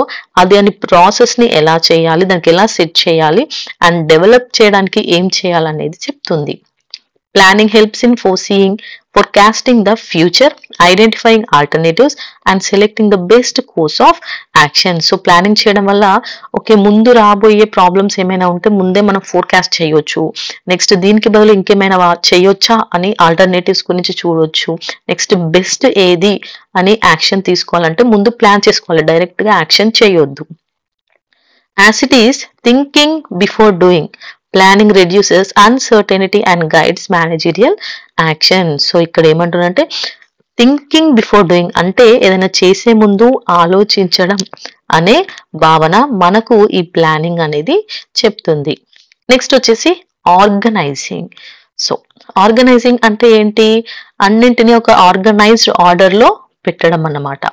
అది అని ప్రాసెస్ ని ఎలా చేయాలి, దానికి ఎలా సెట్ చేయాలి అండ్ డెవలప్ చేయడానికి ఏం చేయాలనేది చెప్తుంది. Planning helps in forecasting the future, identifying alternatives and selecting the best course of action. So planning చేయడం వల్ల ఓకే ముందు రాబోయే ప్రాబ్లమ్స్ ఏమైనా ఉంటే ముందే మనం ఫోర్కాస్ట్ చేయొచ్చు. నెక్స్ట్ దీనికి బదులు ఇంకేమైనా చేయొచ్చా అని ఆల్టర్నేటివ్స్ గురించి చూడొచ్చు. నెక్స్ట్ బెస్ట్ ఏది అని యాక్షన్ తీసుకోవాలంటే ముందు ప్లాన్ చేసుకోవాలి, డైరెక్ట్ గా యాక్షన్ చేయొద్దు. As it is thinking before doing, planning reduces uncertainty and guides managerial action. So ఇక్కడ ఏమంటున్నారంటే థింకింగ్ బిఫోర్ డూయింగ్ అంటే ఏదైనా చేసే ముందు ఆలోచించడం అనే భావన మనకు ఈ ప్లానింగ్ అనేది చెప్తుంది. నెక్స్ట్ వచ్చేసి ఆర్గనైజింగ్. సో ఆర్గనైజింగ్ అంటే ఏంటి, అన్నింటినీ ఒక ఆర్గనైజ్డ్ ఆర్డర్ లో పెట్టడం అన్నమాట.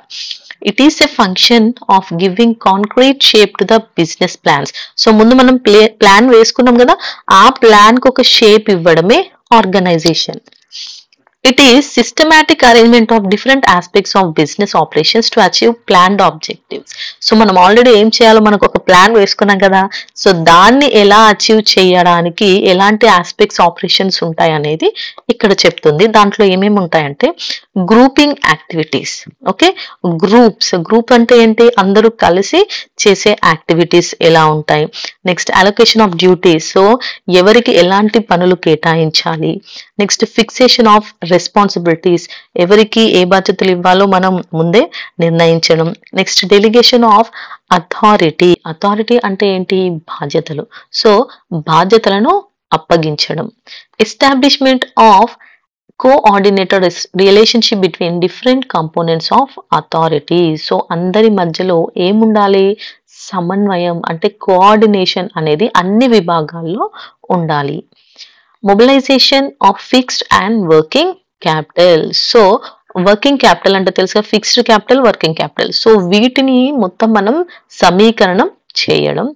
It is a function of giving concrete shape to the business plans. So ముందు మనం ప్లాన్ వేసుకున్నాం కదా, ఆ ప్లాన్ కు ఒక షేప్ ఇవ్వడమే organisation. It is systematic arrangement of different aspects of business operations to achieve planned objectives. So మనం already ఏం చేయాలో మనకు ఒక ప్లాన్ వేసుకున్నాం కదా. సో దాన్ని ఎలా అచీవ్ చేయడానికి ఎలాంటి ఆస్పెక్ట్స్ ఆపరేషన్స్ ఉంటాయి అనేది ఇక్కడ చెప్తుంది. దాంట్లో ఏమేమి ఉంటాయంటే గ్రూపింగ్ యాక్టివిటీస్. ఓకే, గ్రూప్ అంటే ఏంటి? అందరూ కలిసి చేసే యాక్టివిటీస్ ఎలా ఉంటాయి. Next allocation of duties. So ఎవరికి ఎలాంటి పనులు కేటాయించాలి. Next fixation of responsibilities. ఎవరికి ఏ బాధ్యతలు ఇవ్వాలో మనం ముందే నిర్ణయించడం. నెక్స్ట్ డెలిగేషన్ ఆఫ్ అథారిటీ అంటే ఏంటి? బాధ్యతలు. సో బాధ్యతలను అప్పగించడం. Establishment of coordinated relationship between different components of authority. So అందరి మధ్యలో ఏముండాలి? సమన్వయం అంటే కోఆర్డినేషన్ అనేది అన్ని విభాగాల్లో ఉండాలి. Mobilisation of fixed and working capital. So working capital అంటే తెలుసుగా, fixed capital, working capital. So వీటిని మొత్తం మనం సమీకరణం చేయడం.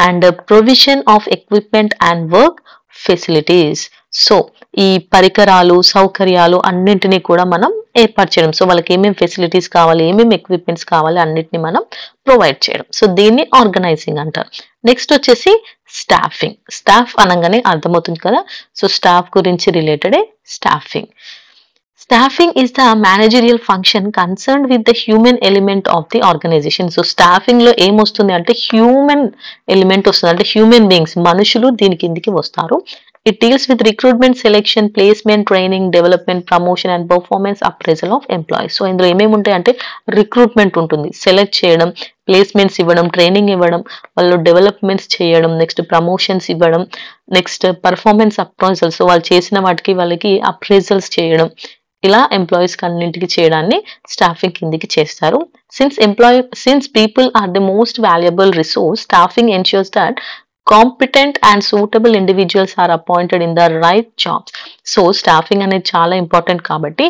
And provision of equipment and work facilities. So ఈ పరికరాలు, సౌకర్యాలు అన్నింటినీ కూడా మనం ఏర్పాటు చేయడం. సో వాళ్ళకి ఏమేమి ఫెసిలిటీస్ కావాలి, ఏమేమి ఎక్విప్మెంట్స్ కావాలి అన్నిటిని మనం ప్రొవైడ్ చేయడం. సో దీన్ని ఆర్గనైజింగ్ అంటారు. నెక్స్ట్ వచ్చేసి స్టాఫింగ్. స్టాఫ్ అనగానే అర్థమవుతుంది కదా. సో స్టాఫ్ గురించి రిలేటెడే staffing. Staffing is the managerial function concerned with the human element of the organization. So staffing లో ఏమొస్తుంది అంటే హ్యూమన్ ఎలిమెంట్ వస్తుంది, అంటే హ్యూమన్ బీయింగ్స్, మనుషులు దీని కిందికి వస్తారు. It deals with recruitment, selection, placement, training, development, promotion and performance appraisal of employees. So ఇందులో ఏమేమి ఉంటాయి అంటే రిక్రూట్మెంట్ ఉంటుంది, సెలెక్ట్ చేయడం, ప్లేస్మెంట్స్ ఇవ్వడం, ట్రైనింగ్ ఇవ్వడం, వాళ్ళు డెవలప్మెంట్స్ చేయడం, నెక్స్ట్ ప్రమోషన్స్ ఇవ్వడం, నెక్స్ట్ పర్ఫార్మెన్స్ అప్రైజల్. సో వాళ్ళు చేసిన వాటికి వాళ్ళకి అప్రైజల్స్ చేయడం. ఇలా ఎంప్లాయీస్ అన్నింటికి చేయడాన్ని స్టాఫింగ్ కిందికి చేస్తారు. Since people are the most valuable resource, staffing ensures that competent and suitable individuals are appointed in the right jobs. So staffing అనేది చాలా ఇంపార్టెంట్ కాబట్టి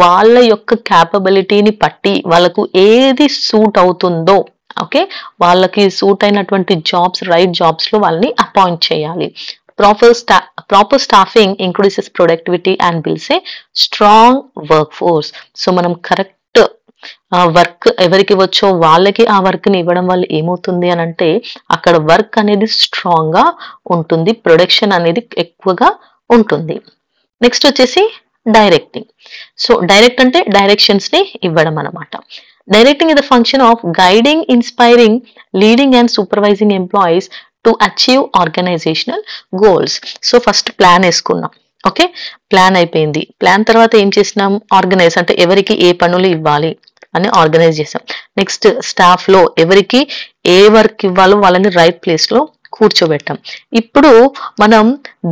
వాళ్ళ యొక్క క్యాపబిలిటీని బట్టి వాళ్ళకు ఏది సూట్ అవుతుందో, ఓకే, వాళ్ళకి సూట్ అయినటువంటి జాబ్స్, రైట్ జాబ్స్ లో వాళ్ళని అపాయింట్ చేయాలి. Proper staffing increases productivity and builds a strong workforce. So మనం కరెక్ట్ వర్క్ ఎవరికి వచ్చో వాళ్ళకి ఆ వర్క్ ని ఇవ్వడం వల్ల ఏమవుతుంది అని అంటే అక్కడ వర్క్ అనేది స్ట్రాంగ్ గా ఉంటుంది, ప్రొడక్షన్ అనేది ఎక్కువగా ఉంటుంది. నెక్స్ట్ వచ్చేసి డైరెక్టింగ్. సో డైరెక్ట్ అంటే డైరెక్షన్స్ ని ఇవ్వడం అన్నమాట. Directing is the function of guiding, inspiring, leading and supervising employees to achieve organizational goals. So first plan వేసుకున్నాం, ఓకే, ప్లాన్ అయిపోయింది. ప్లాన్ తర్వాత ఏం చేసినాం? ఆర్గనైజ్ అంటే ఎవరికి ఏ పనులు ఇవ్వాలి అని ఆర్గనైజ్ చేసాం. నెక్స్ట్ స్టాఫ్ లో ఎవరికి ఏ వర్క్ ఇవ్వాలో వాళ్ళని రైట్ ప్లేస్ లో కూర్చోబెట్టాం. ఇప్పుడు మనం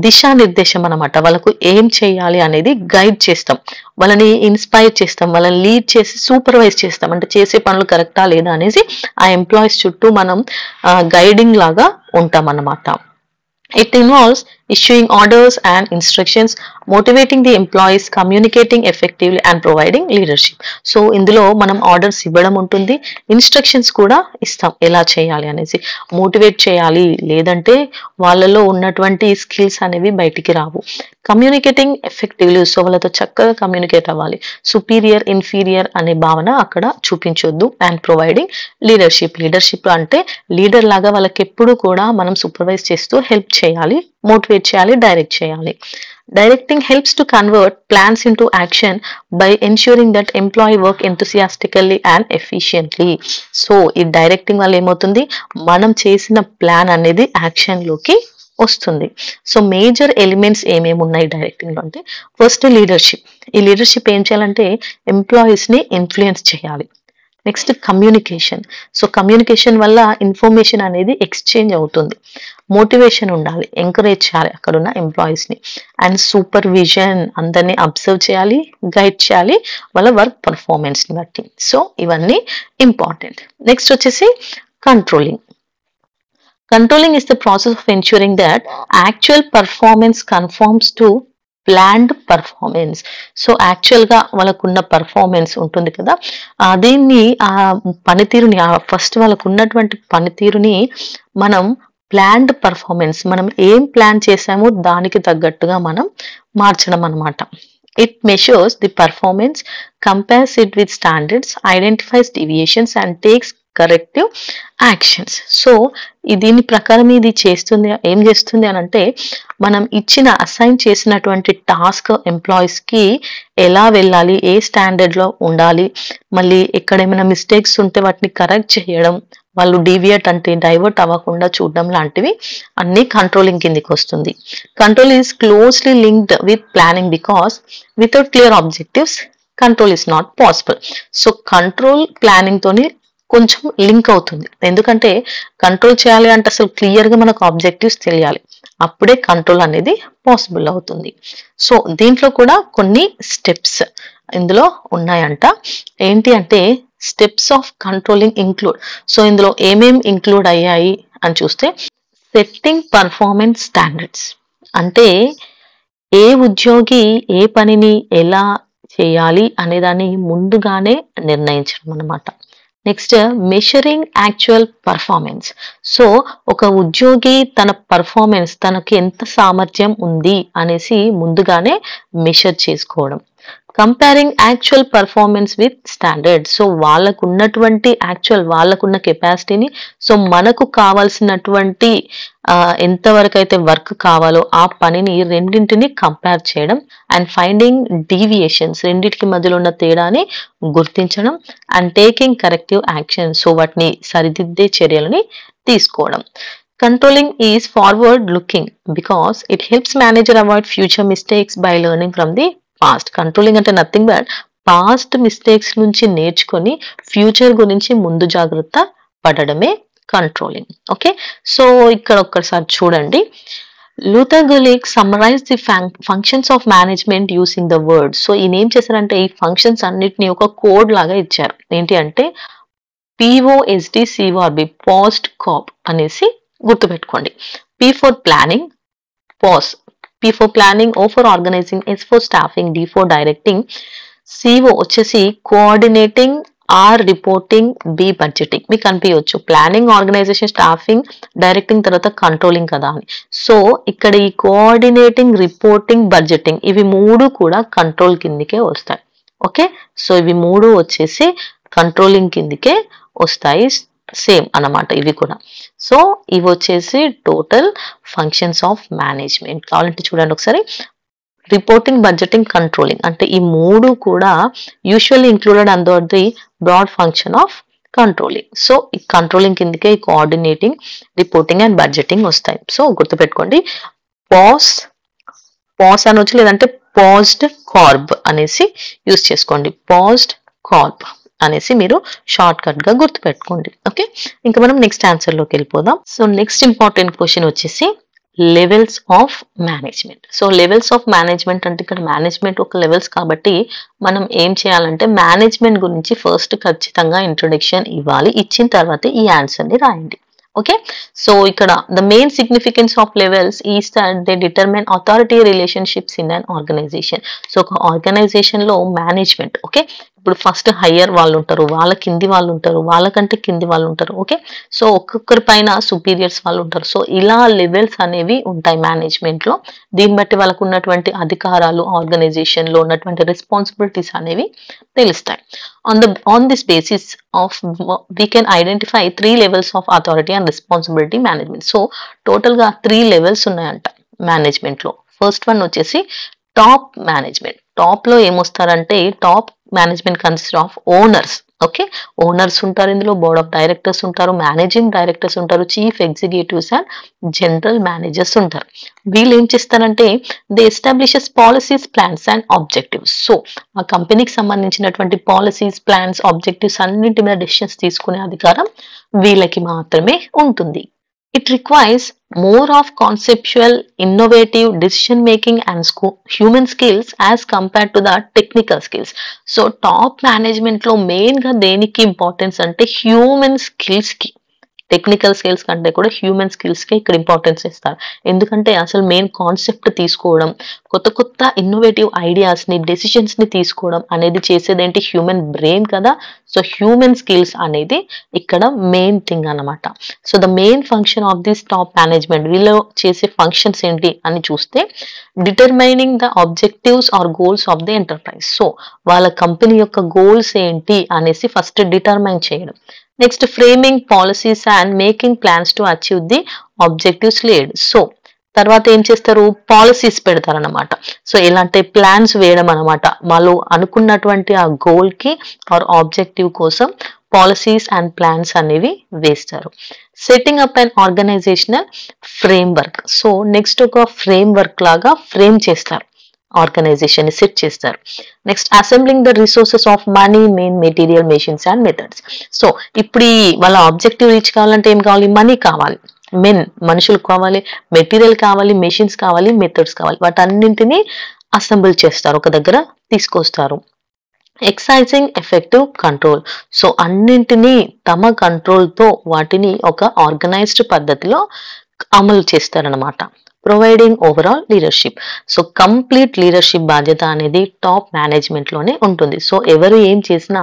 దిశానిర్దేశం అన్నమాట, వాళ్ళకు ఏం చేయాలి అనేది గైడ్ చేస్తాం, వాళ్ళని ఇన్స్పైర్ చేస్తాం, వాళ్ళని లీడ్ చేసి సూపర్వైజ్ చేస్తాం, అంటే చేసే పనులు కరెక్టా లేదా అనేసి ఆ ఎంప్లాయీస్ చుట్టూ మనం గైడింగ్ లాగా ఉంటాం అన్నమాట. It involves issuing orders and instructions, motivating the employees, communicating effectively and providing leadership. So ఇందులో మనం ఆర్డర్స్ ఇవ్వడం ఉంటుంది, ఇన్స్ట్రక్షన్స్ కూడా ఇస్తాం ఎలా చేయాలి అనేసి. మోటివేట్ చేయాలి, లేదంటే వాళ్ళలో ఉన్నటువంటి స్కిల్స్ అనేవి బయటికి రావు. కమ్యూనికేటింగ్ ఎఫెక్టివ్లీ, సో వాళ్ళతో చక్కగా కమ్యూనికేట్ అవ్వాలి. సుపీరియర్, ఇన్ఫీరియర్ అనే భావన అక్కడ చూపించొద్దు. అండ్ ప్రొవైడింగ్ లీడర్షిప్ అంటే లీడర్ లాగా వాళ్ళకి ఎప్పుడు కూడా మనం సూపర్వైజ్ చేస్తూ హెల్ప్ చేయాలి, మోటివేట్ చేయాలి, డైరెక్ట్ చేయాలి. Directing helps to convert plans into action by ensuring that employee work enthusiastically and efficiently. So ఈ డైరెక్టింగ్ వల్ల ఏమవుతుంది? మనం చేసిన ప్లాన్ అనేది యాక్షన్ లోకి వస్తుంది. సో మేజర్ ఎలిమెంట్స్ ఏమేమి ఉన్నాయి డైరెక్టింగ్ లో అంటే, ఫస్ట్ లీడర్షిప్. ఈ లీడర్షిప్ ఏం చేయాలంటే ఎంప్లాయీస్ ని ఇన్ఫ్లుయెన్స్ చేయాలి. Next communication. సో కమ్యూనికేషన్ వల్ల ఇన్ఫర్మేషన్ అనేది ఎక్స్చేంజ్ అవుతుంది. మోటివేషన్ ఉండాలి, ఎంకరేజ్ చేయాలి అక్కడున్న ఎంప్లాయీస్ ని. అండ్ సూపర్విజన్, అందరినీ అబ్జర్వ్ చేయాలి, గైడ్ చేయాలి వాళ్ళ వర్క్ పర్ఫార్మెన్స్ ని బట్టి. సో ఇవన్నీ ఇంపార్టెంట్. నెక్స్ట్ వచ్చేసి controlling. Controlling is the process of ensuring that actual performance conforms to planned performance. So actual గా వాళ్ళకున్న పర్ఫార్మెన్స్ ఉంటుంది కదా, దీన్ని ఆ పనితీరుని, ఫస్ట్ వాళ్ళకు ఉన్నటువంటి పనితీరుని మనం ప్లాన్డ్ పర్ఫార్మెన్స్, మనం ఏం ప్లాన్ చేసామో దానికి తగ్గట్టుగా మనం మార్చడం అన్నమాట. It measures the performance, compares it with standards, identifies deviations and takes corrective actions. So దీని ప్రకారం ఇది చేస్తుంది, ఏం చేస్తుంది అని అంటే మనం అసైన్ చేసినటువంటి టాస్క్ ఎంప్లాయీస్కి ఎలా వెళ్ళాలి, ఏ స్టాండర్డ్లో ఉండాలి, మళ్ళీ ఎక్కడేమైనా మిస్టేక్స్ ఉంటే వాటిని కరెక్ట్ చేయడం, వాళ్ళు డీవియేట్ అంటే డైవర్ట్ అవ్వకుండా చూడడం లాంటివి అన్ని కంట్రోలింగ్ కిందికి వస్తుంది. Control is closely linked with planning because without clear objectives control is not possible. So control planning తోని కొంచెం లింక్ అవుతుంది. ఎందుకంటే కంట్రోల్ చేయాలి అంటే అసలు క్లియర్గా మనకు ఆబ్జెక్టివ్స్ తెలియాలి, అప్పుడే కంట్రోల్ అనేది పాసిబుల్ అవుతుంది. సో దీంట్లో కూడా కొన్ని స్టెప్స్ ఇందులో ఉన్నాయంట. ఏంటి అంటే steps of controlling include. So ఇందులో ఏమేం ఇంక్లూడ్ అయ్యాయి అని చూస్తే సెట్టింగ్ పర్ఫార్మెన్స్ స్టాండర్డ్స్, అంటే ఏ ఉద్యోగి ఏ పనిని ఎలా చేయాలి అనేదాన్ని ముందుగానే నిర్ణయించడం అన్నమాట. Next measuring actual performance. So ఒక ఉద్యోగి తన పర్ఫార్మెన్స్, తనకి ఎంత సామర్థ్యం ఉంది అనేసి ముందుగానే మెషర్ చేసుకోవడం. Comparing actual performance with standard. So వాళ్ళకు ఉన్నటువంటి వాళ్ళకున్న కెపాసిటీని సో మనకు కావాల్సినటువంటి ఎంతవరకు అయితే వర్క్ కావాలో ఆ పనిని రెండింటిని కంపేర్ చేయడం. అండ్ ఫైండింగ్ డీవియేషన్స్, రెండింటికి మధ్యలో ఉన్న తేడాని గుర్తించడం. And taking corrective action, so వాటిని సరిదిద్దే చర్యలని తీసుకోవడం. Controlling is forward looking because it helps manager avoid future mistakes by learning from the past. Controlling అంటే నథింగ్ బట్ పాస్ట్ మిస్టేక్స్ నుంచి నేర్చుకొని ఫ్యూచర్ గురించి ముందు జాగ్రత్త పడడమే కంట్రోలింగ్. ఓకే, సో ఇక్కడ ఒక్కసారి చూడండి. Luther Gulick summarize the functions of management using the word. So ఈయన ఏం చేశారంటే ఈ ఫంక్షన్స్ అన్నిటిని ఒక కోడ్ లాగా ఇచ్చారు. ఏంటి అంటే POSDCORB, పోస్ట్ కాప్ అనేసి గుర్తుపెట్టుకోండి. P for planning, POS, P for planning, O for organizing, S for staffing, D for directing, CO వచ్చేసి coordinating, R reporting, B budgeting. మీకు అనిపించవచ్చు ప్లానింగ్, ఆర్గనైజేషన్, స్టాఫింగ్, డైరెక్టింగ్ తర్వాత కంట్రోలింగ్ కదా అని. సో ఇక్కడ ఈ కోఆర్డినేటింగ్, రిపోర్టింగ్, బడ్జెటింగ్ ఇవి మూడు కూడా కంట్రోల్ కిందికే వస్తాయి. ఓకే, సో ఇవి మూడు వచ్చేసి కంట్రోలింగ్ కిందికే వస్తాయి, సేమ్ అన్నమాట ఇవి కూడా. సో ఇవి వచ్చేసి టోటల్ ఫంక్షన్స్ ఆఫ్ మేనేజ్మెంట్. కావాలంటే చూడండి ఒకసారి. రిపోర్టింగ్, బడ్జెటింగ్, కంట్రోలింగ్ అంటే ఈ మూడు కూడా usually included under the broad function of controlling. So ఈ కంట్రోలింగ్ కిందకే కోఆర్డినేటింగ్, రిపోర్టింగ్ అండ్ బడ్జెటింగ్ వస్తాయి. సో గుర్తుపెట్టుకోండి, పాస్ అనొచ్చు, లేదంటే పాజ్డ్ కార్బ్ అనేసి యూజ్ చేసుకోండి. పాజ్డ్ కార్బ్ అనేసి మీరు షార్ట్ కట్ గా గుర్తుపెట్టుకోండి. ఓకే, ఇంకా మనం నెక్స్ట్ ఆన్సర్ లోకి వెళ్ళిపోదాం. సో నెక్స్ట్ ఇంపార్టెంట్ క్వశ్చన్ వచ్చేసి levels of management. So levels of management అంటే ఇక్కడ మేనేజ్మెంట్ ఒక లెవెల్స్ కాబట్టి మనం ఏం చేయాలంటే మేనేజ్మెంట్ గురించి ఫస్ట్ ఖచ్చితంగా ఇంట్రొడక్షన్ ఇవ్వాలి. ఇచ్చిన తర్వాత ఈ ఆన్సర్ ని రాయండి. ఓకే, సో ఇక్కడ the main significance of levels is that they determine authority relationships in an organisation. So ఒక ఆర్గనైజేషన్ లో మేనేజ్మెంట్, ఓకే, ఇప్పుడు ఫస్ట్ హయ్యర్ వాళ్ళు ఉంటారు, వాళ్ళ కింది వాళ్ళు ఉంటారు, వాళ్ళకంటే కింది వాళ్ళు ఉంటారు. ఓకే, సో ఒక్కొక్కరి పైన సుపీరియర్స్ వాళ్ళు ఉంటారు. సో ఇలా లెవెల్స్ అనేవి ఉంటాయి మేనేజ్మెంట్ లో. దీన్ని బట్టి వాళ్ళకు ఉన్నటువంటి అధికారాలు, ఆర్గనైజేషన్ లో ఉన్నటువంటి రెస్పాన్సిబిలిటీస్ అనేవి తెలుస్తాయి. On this basis of we can identify 3 levels of authority and responsibility management. So total గా 3 levels ఉన్నాయంట మేనేజ్మెంట్ లో. ఫస్ట్ వన్ వచ్చేసి టాప్ మేనేజ్మెంట్. టాప్ లో ఏమొస్తారంటే top management consist of owners. Okay, owners ఉంటారు, ఇందులో బోర్డ్ ఆఫ్ డైరెక్టర్స్ ఉంటారు, managing directors ఉంటారు, chief executives and general managers ఉంటారు. వీళ్ళు ఏం చేస్తారంటే they establishes policies, plans and objectives. So ఆ కంపెనీకి సంబంధించినటువంటి పాలసీస్, ప్లాన్స్, ఆబ్జెక్టివ్స్ అన్నింటి మీద డెసిషన్స్ తీసుకునే అధికారం వీళ్ళకి మాత్రమే ఉంటుంది. It requires more of conceptual, innovative decision making and human skills as compared to the technical skills. So top management లో మెయిన్ గా దేనికి ఇంపార్టెన్స్ అంటే హ్యూమన్ స్కిల్స్ కి. టెక్నికల్ స్కిల్స్ కంటే కూడా హ్యూమన్ స్కిల్స్ కి ఇక్కడ ఇంపార్టెన్స్ ఇస్తారు. ఎందుకంటే అసలు మెయిన్ కాన్సెప్ట్ తీసుకోవడం, కొత్త కొత్త ఇన్నోవేటివ్ ఐడియాస్ ని, డెసిషన్స్ ని తీసుకోవడం అనేది చేసేది ఏంటి, హ్యూమన్ బ్రెయిన్ కదా. సో హ్యూమన్ స్కిల్స్ అనేది ఇక్కడ మెయిన్ థింగ్ అన్నమాట. So the main function of this top management, వీళ్ళు చేసే ఫంక్షన్స్ ఏంటి అని చూస్తే determining the objectives or goals of the enterprise. So వాళ్ళ కంపెనీ యొక్క గోల్స్ ఏంటి అనేసి ఫస్ట్ డిటర్మైన్ చేయడం. Next framing policies and making plans to achieve the objectives laid. So తర్వాత ఏం చేస్తారు, పాలసీస్ పెడతారనమాట. సో ఇలాంటి ప్లాన్స్ వేయడం అనమాట. వాళ్ళు అనుకున్నటువంటి ఆ గోల్ కి ఆర్ ఆబ్జెక్టివ్ కోసం పాలసీస్ అండ్ ప్లాన్స్ అనేవి వేస్తారు. Setting up and organisational framework. So next ఒక ఫ్రేమ్ వర్క్ లాగా ఫ్రేమ్ చేస్తారు, ఆర్గనైజేషన్ ని సెట్ చేస్తారు. Next assembling the resources of money, material, machines and methods. So ఇప్పుడు వాళ్ళ ఆబ్జెక్టివ్ రీచ్ కావాలంటే ఏం కావాలి, మనీ కావాలి, మనుషులు కావాలి, మెటీరియల్ కావాలి, మెషిన్స్ కావాలి, మెథడ్స్ కావాలి. వాటన్నింటినీ అసెంబుల్ చేస్తారు, ఒక దగ్గర తీసుకొస్తారు. Excising effective control. సో అన్నింటినీ తమ కంట్రోల్తో వాటిని ఒక ఆర్గనైజ్డ్ పద్ధతిలో అమలు చేస్తారనమాట. Providing overall leadership. So complete leadership బాధ్యత అనేది టాప్ మేనేజ్మెంట్ లోనే ఉంటుంది. సో ఎవరు ఏం చేసినా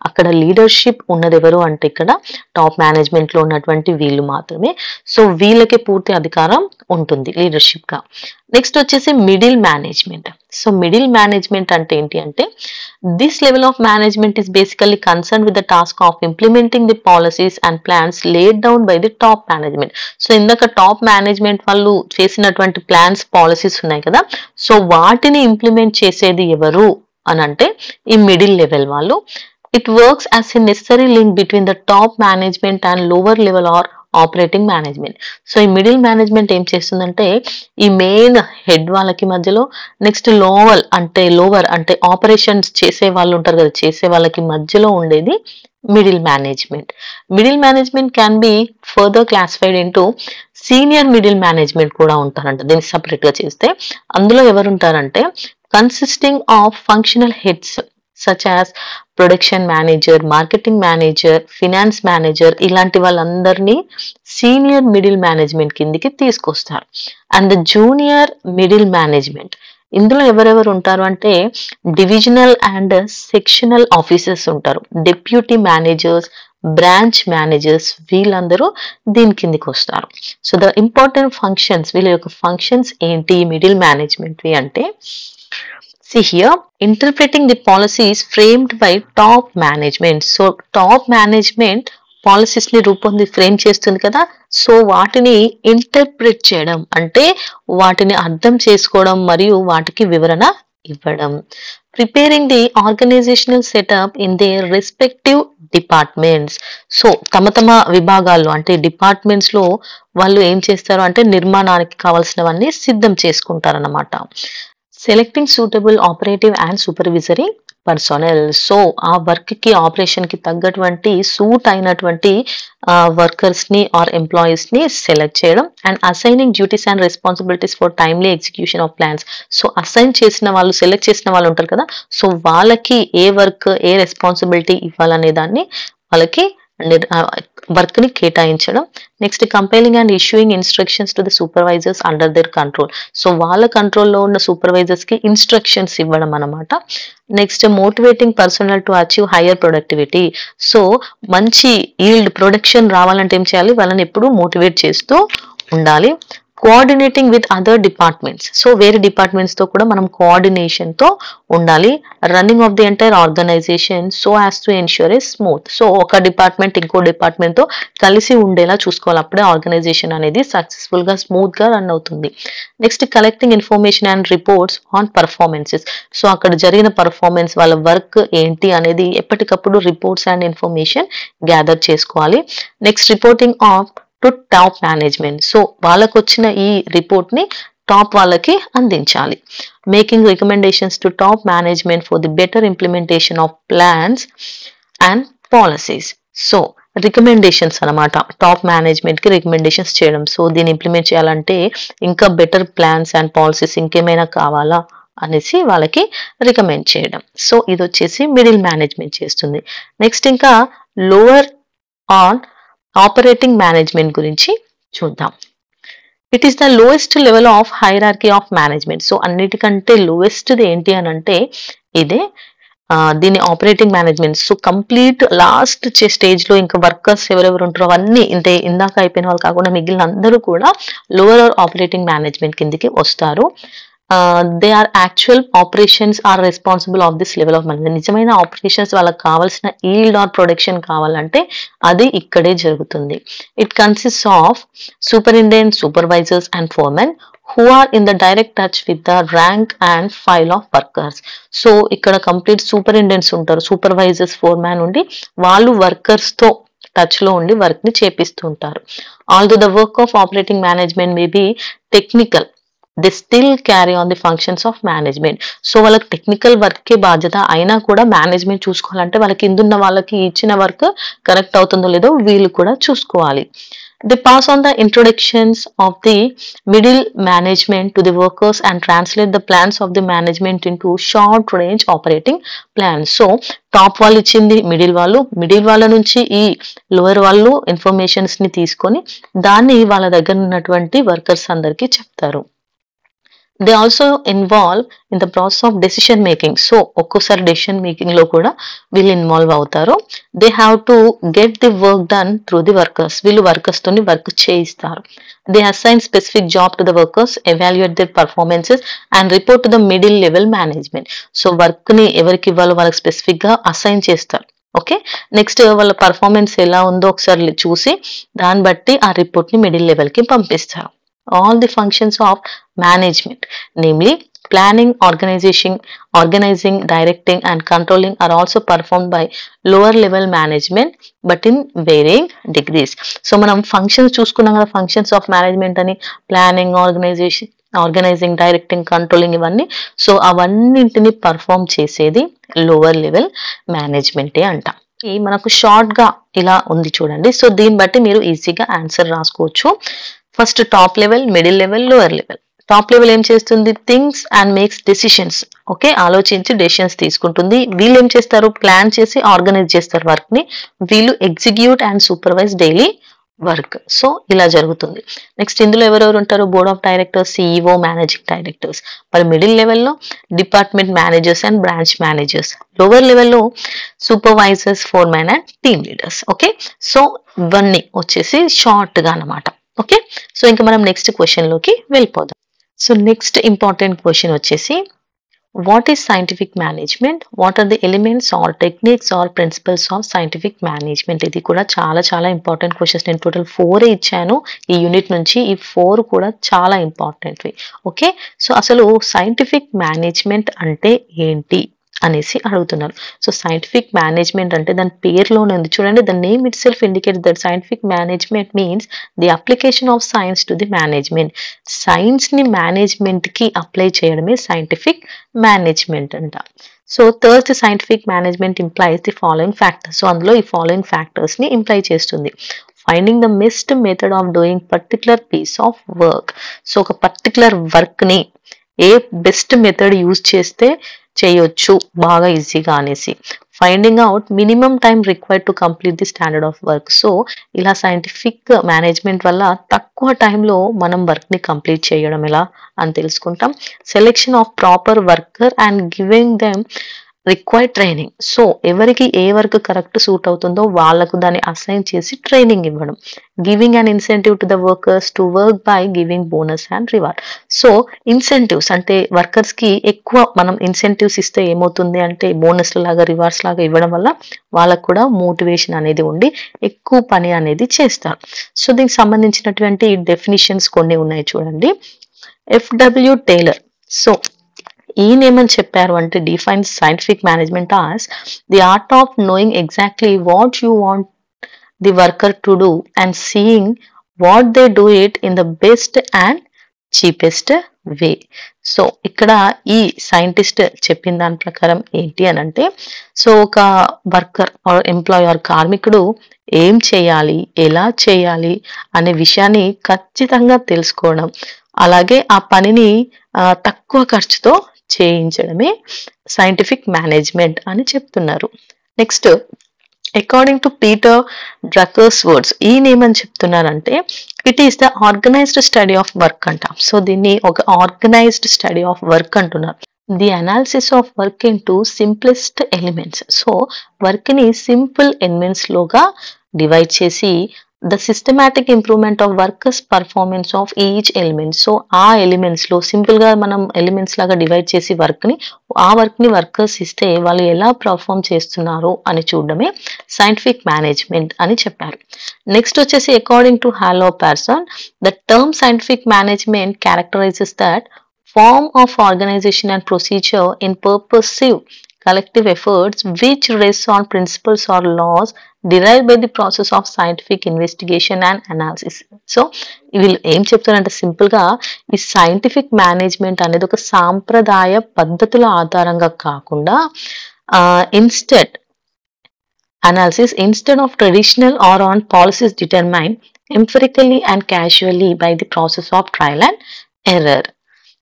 అక్కడ లీడర్షిప్ ఉన్నది ఎవరు అంటే ఇక్కడ టాప్ మేనేజ్మెంట్ లో ఉన్నటువంటి వీళ్ళు మాత్రమే. సో వీళ్ళకి పూర్తి అధికారం ఉంటుంది లీడర్షిప్ గా. నెక్స్ట్ వచ్చేసి middle management. So middle management అంటే ఏంటి అంటే this level of management is basically concern with the task of implementing the policies and plans laid down by the top management. So ఇందాక టాప్ మేనేజ్మెంట్ వాళ్ళు చేసినటువంటి plans, policies ఉన్నాయి కదా, so వాటిని implement చేసేది ఎవరు అని అంటే ఈ మిడిల్ లెవెల్ వాళ్ళు. It works as a necessary link between the top management and lower level or operating management. So ఈ మిడిల్ మేనేజ్మెంట్ ఏం చేస్తుందంటే ఈ మెయిన్ హెడ్ వాళ్ళకి మధ్యలో, నెక్స్ట్ లోవర్ అంటే ఆపరేషన్స్ చేసే వాళ్ళు ఉంటారు కదా, చేసే వాళ్ళకి మధ్యలో ఉండేది middle management. Middle management can be further classified into senior middle management కూడా ఉంటారంట దీన్ని సపరేట్ గా చేస్తే. అందులో ఎవరు ఉంటారంటే consisting of functional heads such as production manager, marketing manager, finance manager, ఇలాంటి వాళ్ళందరినీ సీనియర్ మిడిల్ మేనేజ్మెంట్ కిందికి తీసుకొస్తారు. And the junior middle management, ఇందులో ఎవరెవరు ఉంటారు అంటే డివిజనల్ అండ్ సెక్షనల్ ఆఫీసర్స్ ఉంటారు, డిప్యూటీ మేనేజర్స్, బ్రాంచ్ మేనేజర్స్, వీళ్ళందరూ దీని కిందికి వస్తారు. సో ద ఇంపార్టెంట్ ఫంక్షన్స్, వీళ్ళ యొక్క ఫంక్షన్స్ ఏంటి మిడిల్ మేనేజ్మెంట్ అంటే, see here, interpreting the policies framed by top management. So top management policies ని ఫ్రేమ్ చేస్తుంది కదా, సో వాటిని ఇంటర్ప్రిట్ చేయడం అంటే వాటిని అర్థం చేసుకోవడం మరియు వాటికి వివరణ ఇవ్వడం. Preparing the organisational setup in the respective departments. So తమ విభాగాల్లో అంటే డిపార్ట్మెంట్స్ లో వాళ్ళు ఏం చేస్తారు అంటే నిర్మాణానికి కావాల్సినవన్నీ సిద్ధం చేసుకుంటారన్నమాట. Selecting suitable operative and supervisory personnel. So ఆ వర్క్ కి, ఆపరేషన్ కి తగ్గటువంటి సూట్ అయినటువంటి వర్కర్స్ ని ఆర్ ఎంప్లాయీస్ ని సెలెక్ట్ చేయడం. And assigning duties and responsibilities for timely execution of plans. So assign చేసిన వాళ్ళు, సెలెక్ట్ చేసిన వాళ్ళు ఉంటారు కదా, సో వాళ్ళకి ఏ వర్క్, ఏ రెస్పాన్సిబిలిటీ ఇవ్వాలనే దాన్ని వాళ్ళకి వర్క్ ని కేటాయించడం. Next compiling and issuing instructions to the supervisors under their control. So వాళ్ళ కంట్రోల్లో ఉన్న సూపర్వైజర్స్ కి ఇన్స్ట్రక్షన్స్ ఇవ్వడం అన్నమాట. Next motivating personnel to achieve higher productivity. So మంచి ఈల్డ్, ప్రొడక్షన్ రావాలంటే ఏం చేయాలి, వాళ్ళని ఎప్పుడు మోటివేట్ చేస్తూ ఉండాలి. Coordinating with other departments. So వేరే డిపార్ట్మెంట్స్ తో కూడా మనం కోఆర్డినేషన్ తో ఉండాలి. Running of the entire organisation so as to ensure a smooth. So ఒక డిపార్ట్మెంట్ ఇంకో డిపార్ట్మెంట్ తో కలిసి ఉండేలా చూసుకోవాలి, అప్పుడే ఆర్గనైజేషన్ అనేది సక్సెస్ఫుల్ గా, స్మూత్ గా రన్ అవుతుంది. Next collecting information and reports on performances. So అక్కడ జరిగిన పర్ఫార్మెన్స్, వాళ్ళ వర్క్ ఏంటి అనేది ఎప్పటికప్పుడు రిపోర్ట్స్ అండ్ ఇన్ఫర్మేషన్ గ్యాదర్ చేసుకోవాలి. Next reporting off to top management. So వాళ్ళకు వచ్చిన ఈ రిపోర్ట్ ని టాప్ వాళ్ళకి అందించాలి. Making recommendations to top management for the better implementation of plans and policies. So recommendations అనమాట, టాప్ మేనేజ్మెంట్ కి రికమెండేషన్స్ చేయడం. సో దీన్ని ఇంప్లిమెంట్ చేయాలంటే ఇంకా బెటర్ ప్లాన్స్ అండ్ పాలసీస్ ఇంకేమైనా కావాలా అనేసి వాళ్ళకి రికమెండ్ చేయడం. సో ఇది వచ్చేసి మిడిల్ మేనేజ్మెంట్ చేస్తుంది. నెక్స్ట్ ఇంకా లోవర్ ఆన్ ఆపరేటింగ్ మేనేజ్మెంట్ గురించి చూద్దాం. It is the lowest level of hierarchy of management. So అన్నిటికంటే లోయెస్ట్ ఏంటి అని అంటే ఇదే, దీని operating management. So complete last stage లో ఇంకా వర్కర్స్ ఎవరెవరు ఉంటారో అవన్నీ ఇందాక అయిపోయిన వాళ్ళు కాకుండా మిగిలిన అందరూ కూడా లోవర్ ఆపరేటింగ్ మేనేజ్మెంట్ కిందకి వస్తారు. They are actual operations are responsible of this level of management. నిజమైన ఆపరేషన్స్ వాళ్ళకి కావాల్సిన ఈల్డ్ ఆర్ ప్రొడక్షన్ కావాలంటే అది ఇక్కడే జరుగుతుంది. It consist of superintendent, supervisors and foremen who are in the direct touch with the rank and file of workers. So ఇక్కడ complete superintendents ఉంటారు, supervisors, foreman ఉండి వాళ్ళు వర్కర్స్ తో టచ్ లో ఉండి వర్క్ ని చేపిస్తూ ఉంటారు. Although the work of operating management may be technical, they still carry on the functions of management. So వాళ్ళకి టెక్నికల్ వర్క్ కే బాధ్యత అయినా కూడా మేనేజ్మెంట్ చూసుకోవాలంటే వాళ్ళకి కిందున్న వాళ్ళకి ఇచ్చిన వర్క్ కరెక్ట్ అవుతుందో లేదో వీళ్ళు కూడా చూసుకోవాలి. They pass on the introductions of the middle management to the workers and translate the plans of the management into short range operating plans. So top వాళ్ళు ఇచ్చింది మిడిల్ వాళ్ళ నుంచి ఈ లోయర్ వాళ్ళు ఇన్ఫర్మేషన్స్ ని తీసుకొని దాన్ని వాళ్ళ దగ్గర ఉన్నటువంటి వర్కర్స్ అందరికీ చెప్తారు. They also involve in the process of decision making. So ఒక్కోసారి డెసిషన్ మేకింగ్ లో కూడా వీళ్ళు ఇన్వాల్వ్ అవుతారు. They have to get the work done through the workers. వీళ్ళు వర్కర్స్ తోని వర్క్ చేయిస్తారు. They assign specific job to the workers, evaluate their performances and report to the middle level management. So work ని ఎవరికి ఇవ్వాలో వాళ్ళకి specific గా assign చేస్తారు. Okay, next వాళ్ళ పర్ఫార్మెన్స్ ఎలా ఉందో ఒకసారి చూసి దాన్ని బట్టి ఆ రిపోర్ట్ ని మిడిల్ లెవెల్ కి పంపిస్తారు. All the functions of management, namely planning, organizing, directing and controlling are also performed by lower level management but in varying degrees. So మనం ఫంక్షన్స్ చూసుకున్నాం కదా, ఫంక్షన్స్ ఆఫ్ మేనేజ్మెంట్ అని, ప్లానింగ్, ఆర్గనైజింగ్, డైరెక్టింగ్, కంట్రోలింగ్ ఇవన్నీ. So అవన్నింటిని perform చేసేది lower level మేనేజ్మెంటే అంట. మనకు short గా ఇలా ఉంది చూడండి. సో దీన్ని బట్టి మీరు ఈజీగా ఆన్సర్ రాసుకోవచ్చు. First top level, middle level, lower level. Top level ఏం చేస్తుంది? Thinks and makes decisions. Okay, ఆలోచించి డెసిషన్స్ తీసుకుంటుంది. వీళ్ళు ఏం చేస్తారు? ప్లాన్ చేసి ఆర్గనైజ్ చేస్తారు వర్క్ ని. వీళ్ళు execute and supervise daily work. So ఇలా జరుగుతుంది. నెక్స్ట్ ఇందులో ఎవరెవరు ఉంటారు? Board of directors, CEO, managing directors. మరి మిడిల్ లెవెల్లో department managers and branch managers. Lower లెవెల్లో supervisors, foremen and team leaders. Okay, so ఇవన్నీ వచ్చేసి షార్ట్ గా అన్నమాట. ఓకే, సో ఇంకా మనం నెక్స్ట్ క్వశ్చన్ లోకి వెళ్ళిపోదాం. సో నెక్స్ట్ ఇంపార్టెంట్ క్వశ్చన్ వచ్చేసి, what is scientific management? What are the elements or techniques or principles of scientific management? ఇది కూడా చాలా చాలా ఇంపార్టెంట్ క్వశ్చన్స్. నేను టోటల్ 4 ఇచ్చాను ఈ యూనిట్ నుంచి. ఈ 4 కూడా చాలా ఇంపార్టెంట్వి. ఓకే, సో అసలు సైంటిఫిక్ మేనేజ్మెంట్ అంటే ఏంటి అనేసి అడుగుతున్నారు. సో సైంటిఫిక్ మేనేజ్మెంట్ అంటే దాని పేరులోనే ఉంది చూడండి. The name itself indicate that scientific management means the application of science to the management. Science ని మేనేజ్మెంట్ కి అప్లై చేయడమే సైంటిఫిక్ మేనేజ్మెంట్ అంట. So third scientific management implies the following factors. So అందులో ఈ ఫాలోయింగ్ ఫ్యాక్టర్స్ ని imply చేస్తుంది. Finding the best method of doing particular piece of work. So ఒక particular work ని ఏ బెస్ట్ మెథడ్ యూజ్ చేస్తే చేయొచ్చు బాగా ఈజీగా అనేసి. Finding out minimum time required to complete the standard of work. So ఇలా సైంటిఫిక్ మేనేజ్మెంట్ వల్ల తక్కువ టైంలో మనం వర్క్ ని కంప్లీట్ చేయడం ఎలా అని తెలుసుకుంటాం. Selection of proper worker and giving them required training. So ఎవరికి ఏ వర్క్ కరెక్ట్ సూట్ అవుతుందో వాళ్ళకు దాన్ని అసైన్ చేసి ట్రైనింగ్ ఇవ్వడం. Giving and incentive to the workers to work by giving bonus and reward. So incentives అంటే వర్కర్స్ కి ఎక్కువ మనం ఇన్సెంటివ్స్ ఇస్తే ఏమవుతుంది అంటే బోనస్ల లాగా, రివార్డ్స్ లాగా ఇవ్వడం వల్ల వాళ్ళకు కూడా మోటివేషన్ అనేది ఉండి ఎక్కువ పని అనేది చేస్తారు. సో దీనికి సంబంధించినటువంటి డెఫినిషన్స్ కొన్ని ఉన్నాయి చూడండి. FW tailor. సో ఈయన ఏమని చెప్పారు అంటే, defines scientific management as the art of knowing exactly what you want the worker to do and seeing what they do it in the best and cheapest way. So ఇక్కడ ఈ scientist చెప్పిన దాని ప్రకారం ఏంటి అని అంటే, సో ఒక worker are employee are కార్మికుడు ఏం చేయాలి, ఎలా చేయాలి అనే విషయాన్ని ఖచ్చితంగా తెలుసుకోవడం, అలాగే ఆ పనిని తక్కువ ఖర్చుతో చేయించడమే సైంటిఫిక్ మేనేజ్మెంట్ అని చెప్తున్నారు. Next according to Peter Drucker's words, ఈయన ఏమని చెప్తున్నారంటే, it is the organized study of work అంట. సో దీన్ని ఒక ఆర్గనైజ్డ్ స్టడీ ఆఫ్ వర్క్ అంటున్నారు. The analysis of work into simplest elements. So work ని సింపుల్ ఎలిమెంట్స్ లోగా డివైడ్ చేసి the systematic improvement of workers performance of each element. So ఆ elements లో simple గా మనం ఎలిమెంట్స్ లాగా డివైడ్ చేసి వర్క్ ని వర్కర్స్ ఇస్తే వాళ్ళు ఎలా పర్ఫార్మ్ చేస్తున్నారు అని చూడడమే సైంటిఫిక్ మేనేజ్మెంట్ అని చెప్పారు. నెక్స్ట్ వచ్చేసి according to hollow person, the term scientific management క్యారెక్టరైజెస్ that form of organization and procedure in purposive collective efforts which rests on principles or laws derived by the process of scientific investigation and analysis. So వీళ్ళు ఏం చెప్తారంటే simple గా ఈ scientific management అనేది ఒక సాంప్రదాయ పద్ధతుల ఆధారంగా కాకుండా instead of traditional or on policies determined empirically and casually by the process of trial and error.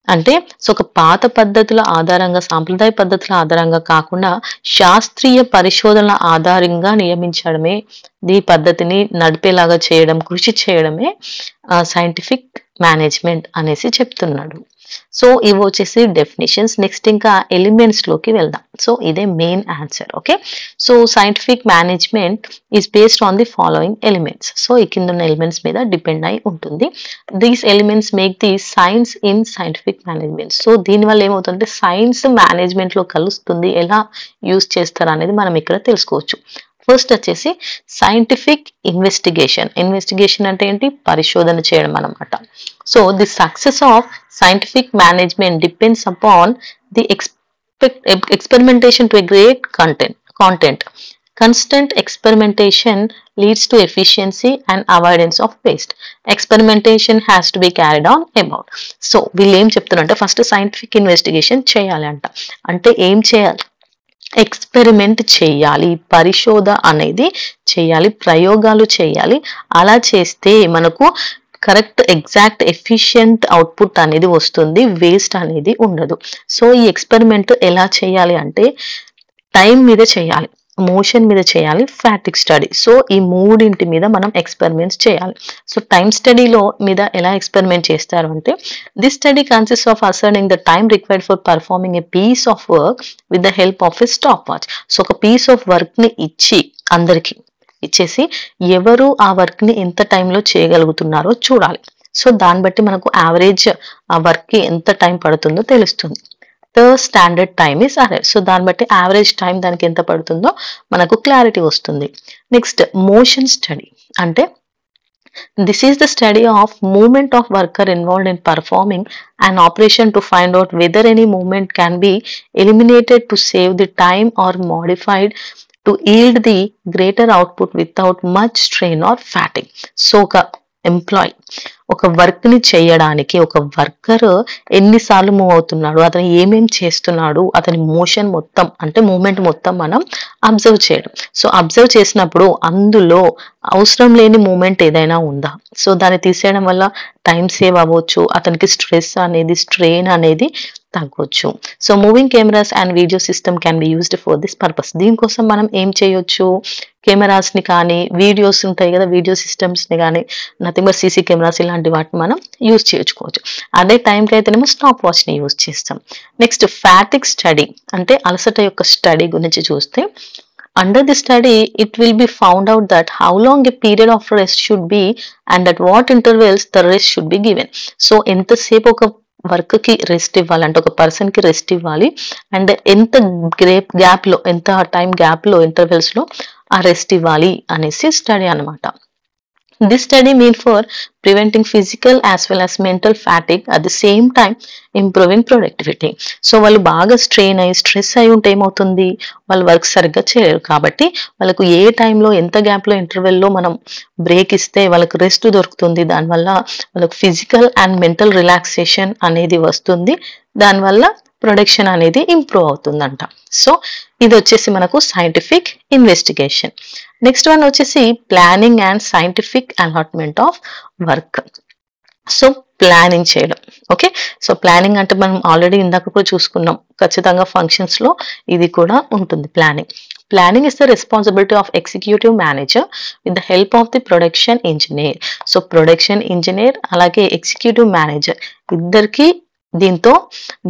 అంటే సో ఒక పాత పద్ధతుల ఆధారంగా సాంప్రదాయ పద్ధతుల ఆధారంగా కాకుండా శాస్త్రీయ పరిశోధనల ఆధారంగా నియమించడమే, ఈ పద్ధతిని నడిపేలాగా చేయడం, కృషి చేయడమే సైంటిఫిక్ మేనేజ్మెంట్ అనేసి చెప్తున్నాడు. సో ఇవి వచ్చేసి డెఫినేషన్స్. నెక్స్ట్ ఇంకా ఎలిమెంట్స్ లోకి వెళ్దాం. సో ఇదే main answer. Okay, so scientific management is based on the following elements. So ఈ కింద ఉన్న ఎలిమెంట్స్ మీద డిపెండ్ అయి ఉంటుంది. These elements make the science in scientific management. So దీనివల్ల ఏమవుతుందంటే సైన్స్ మేనేజ్మెంట్ లో కలుస్తుంది, ఎలా యూజ్ చేస్తారు అనేది మనం ఇక్కడ తెలుసుకోవచ్చు. ఫస్ట్ వచ్చేసి సైంటిఫిక్ ఇన్వెస్టిగేషన్. ఇన్వెస్టిగేషన్ అంటే ఏంటి? పరిశోధన చేయడం అన్నమాట. So the success of scientific management depends upon the experimentation to a great content. Constant experimentation leads to efficiency and avoidance of waste. Experimentation has to be carried on about. So వీళ్ళు ఏం చెప్తున్నారంటే first scientific investigation చేయాలి అంట. అంటే ఏం చేయాలి? Experiment చేయాలి, పరిశోధ అనేది చేయాలి, ప్రయోగాలు చేయాలి. అలా చేస్తే మనకు కరెక్ట్ ఎగ్జాక్ట్ ఎఫిషియంట్ అవుట్పుట్ అనేది వస్తుంది, వేస్ట్ అనేది ఉండదు. సో ఈ ఎక్స్పెరిమెంట్ ఎలా చేయాలి అంటే టైం మీద చేయాలి, మోషన్ మీద చేయాలి, ఫ్యాటిక్ స్టడీ. సో ఈ మూడింటి మీద మనం ఎక్స్పెరిమెంట్స్ చేయాలి. సో టైం స్టడీలో మీద ఎలా ఎక్స్పెరిమెంట్ చేస్తారు అంటే this study consist of ascertaining the time required for performing a piece of work with the help of a stopwatch. So ఒక పీస్ ఆఫ్ వర్క్ ని అందరికి ఇచ్చేసి ఎవరు ఆ వర్క్ ని ఎంత టైంలో చేయగలుగుతున్నారో చూడాలి. సో దాన్ని బట్టి మనకు యావరేజ్ ఆ వర్క్ కి ఎంత టైం పడుతుందో తెలుస్తుంది. The standard time is arrive. So దాన్ని బట్టి యావరేజ్ టైం దానికి ఎంత పడుతుందో మనకు క్లారిటీ వస్తుంది. నెక్స్ట్ మోషన్ స్టడీ అంటే this is the study of movement of worker involved in performing an operation to find out whether any movement can be eliminated to save the time or modified to yield the greater output without much strain or fatigue. So ఒక employee ఒక work ని చేయడానికి ఒక worker ఎన్నిసార్లు move అవుతున్నాడు, అతను ఏమేం చేస్తున్నాడు, అతని మోషన్ మొత్తం అంటే మూమెంట్ మొత్తం మనం అబ్జర్వ్ చేయడం. సో అబ్జర్వ్ చేసినప్పుడు అందులో అవసరం లేని మూమెంట్ ఏదైనా ఉందా, సో దాన్ని తీసేయడం వల్ల టైం సేవ్ అవ్వచ్చు, అతనికి స్ట్రెస్ అనేది స్ట్రెయిన్ అనేది తగ్గొచ్చు. So moving cameras and video system can be used for this purpose. దీనికోసం మనం ఏం చేయొచ్చు, కెమెరాస్ ని కానీ వీడియోస్ ఉంటాయి కదా, వీడియో సిస్టమ్స్ ని కానీ నథింగ్ బట్ సీసీ కెమెరాస్ ఇలాంటి వాటిని మనం యూజ్ చేసుకోవచ్చు. అదే టైంకి అయితేనేమో స్టాప్ వాచ్ ని యూజ్ చేస్తాం. నెక్స్ట్ ఫ్యాటిక్ స్టడీ అంటే అలసట యొక్క స్టడీ గురించి చూస్తే under the study it will be found out that how long a period of rest should be and at what intervals the rest should be given. So ఎంతసేపు ఒక work కి rest ఇవ్వాలంటే ఒక పర్సన్ కి rest ఇవ్వాలి and ఎంత gap లో ఎంత టైం గ్యాప్ లో ఇంటర్వెల్స్ లో ఆ రెస్ట్ ఇవ్వాలి అనేసి స్టడీ అన్నమాట. This study meant for preventing physical as well as mental fatigue at the same time improving productivity. So వాళ్ళు బాగా స్ట్రెయిన్ అయ్యి స్ట్రెస్ అయి ఉంటే ఏమవుతుంది, వాళ్ళు వర్క్ సరిగ్గా చేయలేరు. కాబట్టి వాళ్ళకు ఏ టైంలో ఎంత గ్యాప్లో ఇంటర్వెల్లో మనం బ్రేక్ ఇస్తే వాళ్ళకి రెస్ట్ దొరుకుతుంది, దానివల్ల వాళ్ళకు ఫిజికల్ అండ్ మెంటల్ రిలాక్సేషన్ అనేది వస్తుంది, దానివల్ల ప్రొడక్షన్ అనేది ఇంప్రూవ్ అవుతుందంట. సో ఇది వచ్చేసి మనకు సైంటిఫిక్ ఇన్వెస్టిగేషన్. నెక్స్ట్ వన్ వచ్చేసి planning and scientific allotment of work. So planning చేయడం. ఓకే, సో ప్లానింగ్ అంటే మనం ఆల్రెడీ ఇందాక కూడా చూసుకున్నాం, ఖచ్చితంగా ఫంక్షన్స్ లో ఇది కూడా ఉంటుంది. Planning is the responsibility of executive manager with the help of the production engineer. So production engineer అలాగే ఎగ్జిక్యూటివ్ మేనేజర్ ఇద్దరికి దీంతో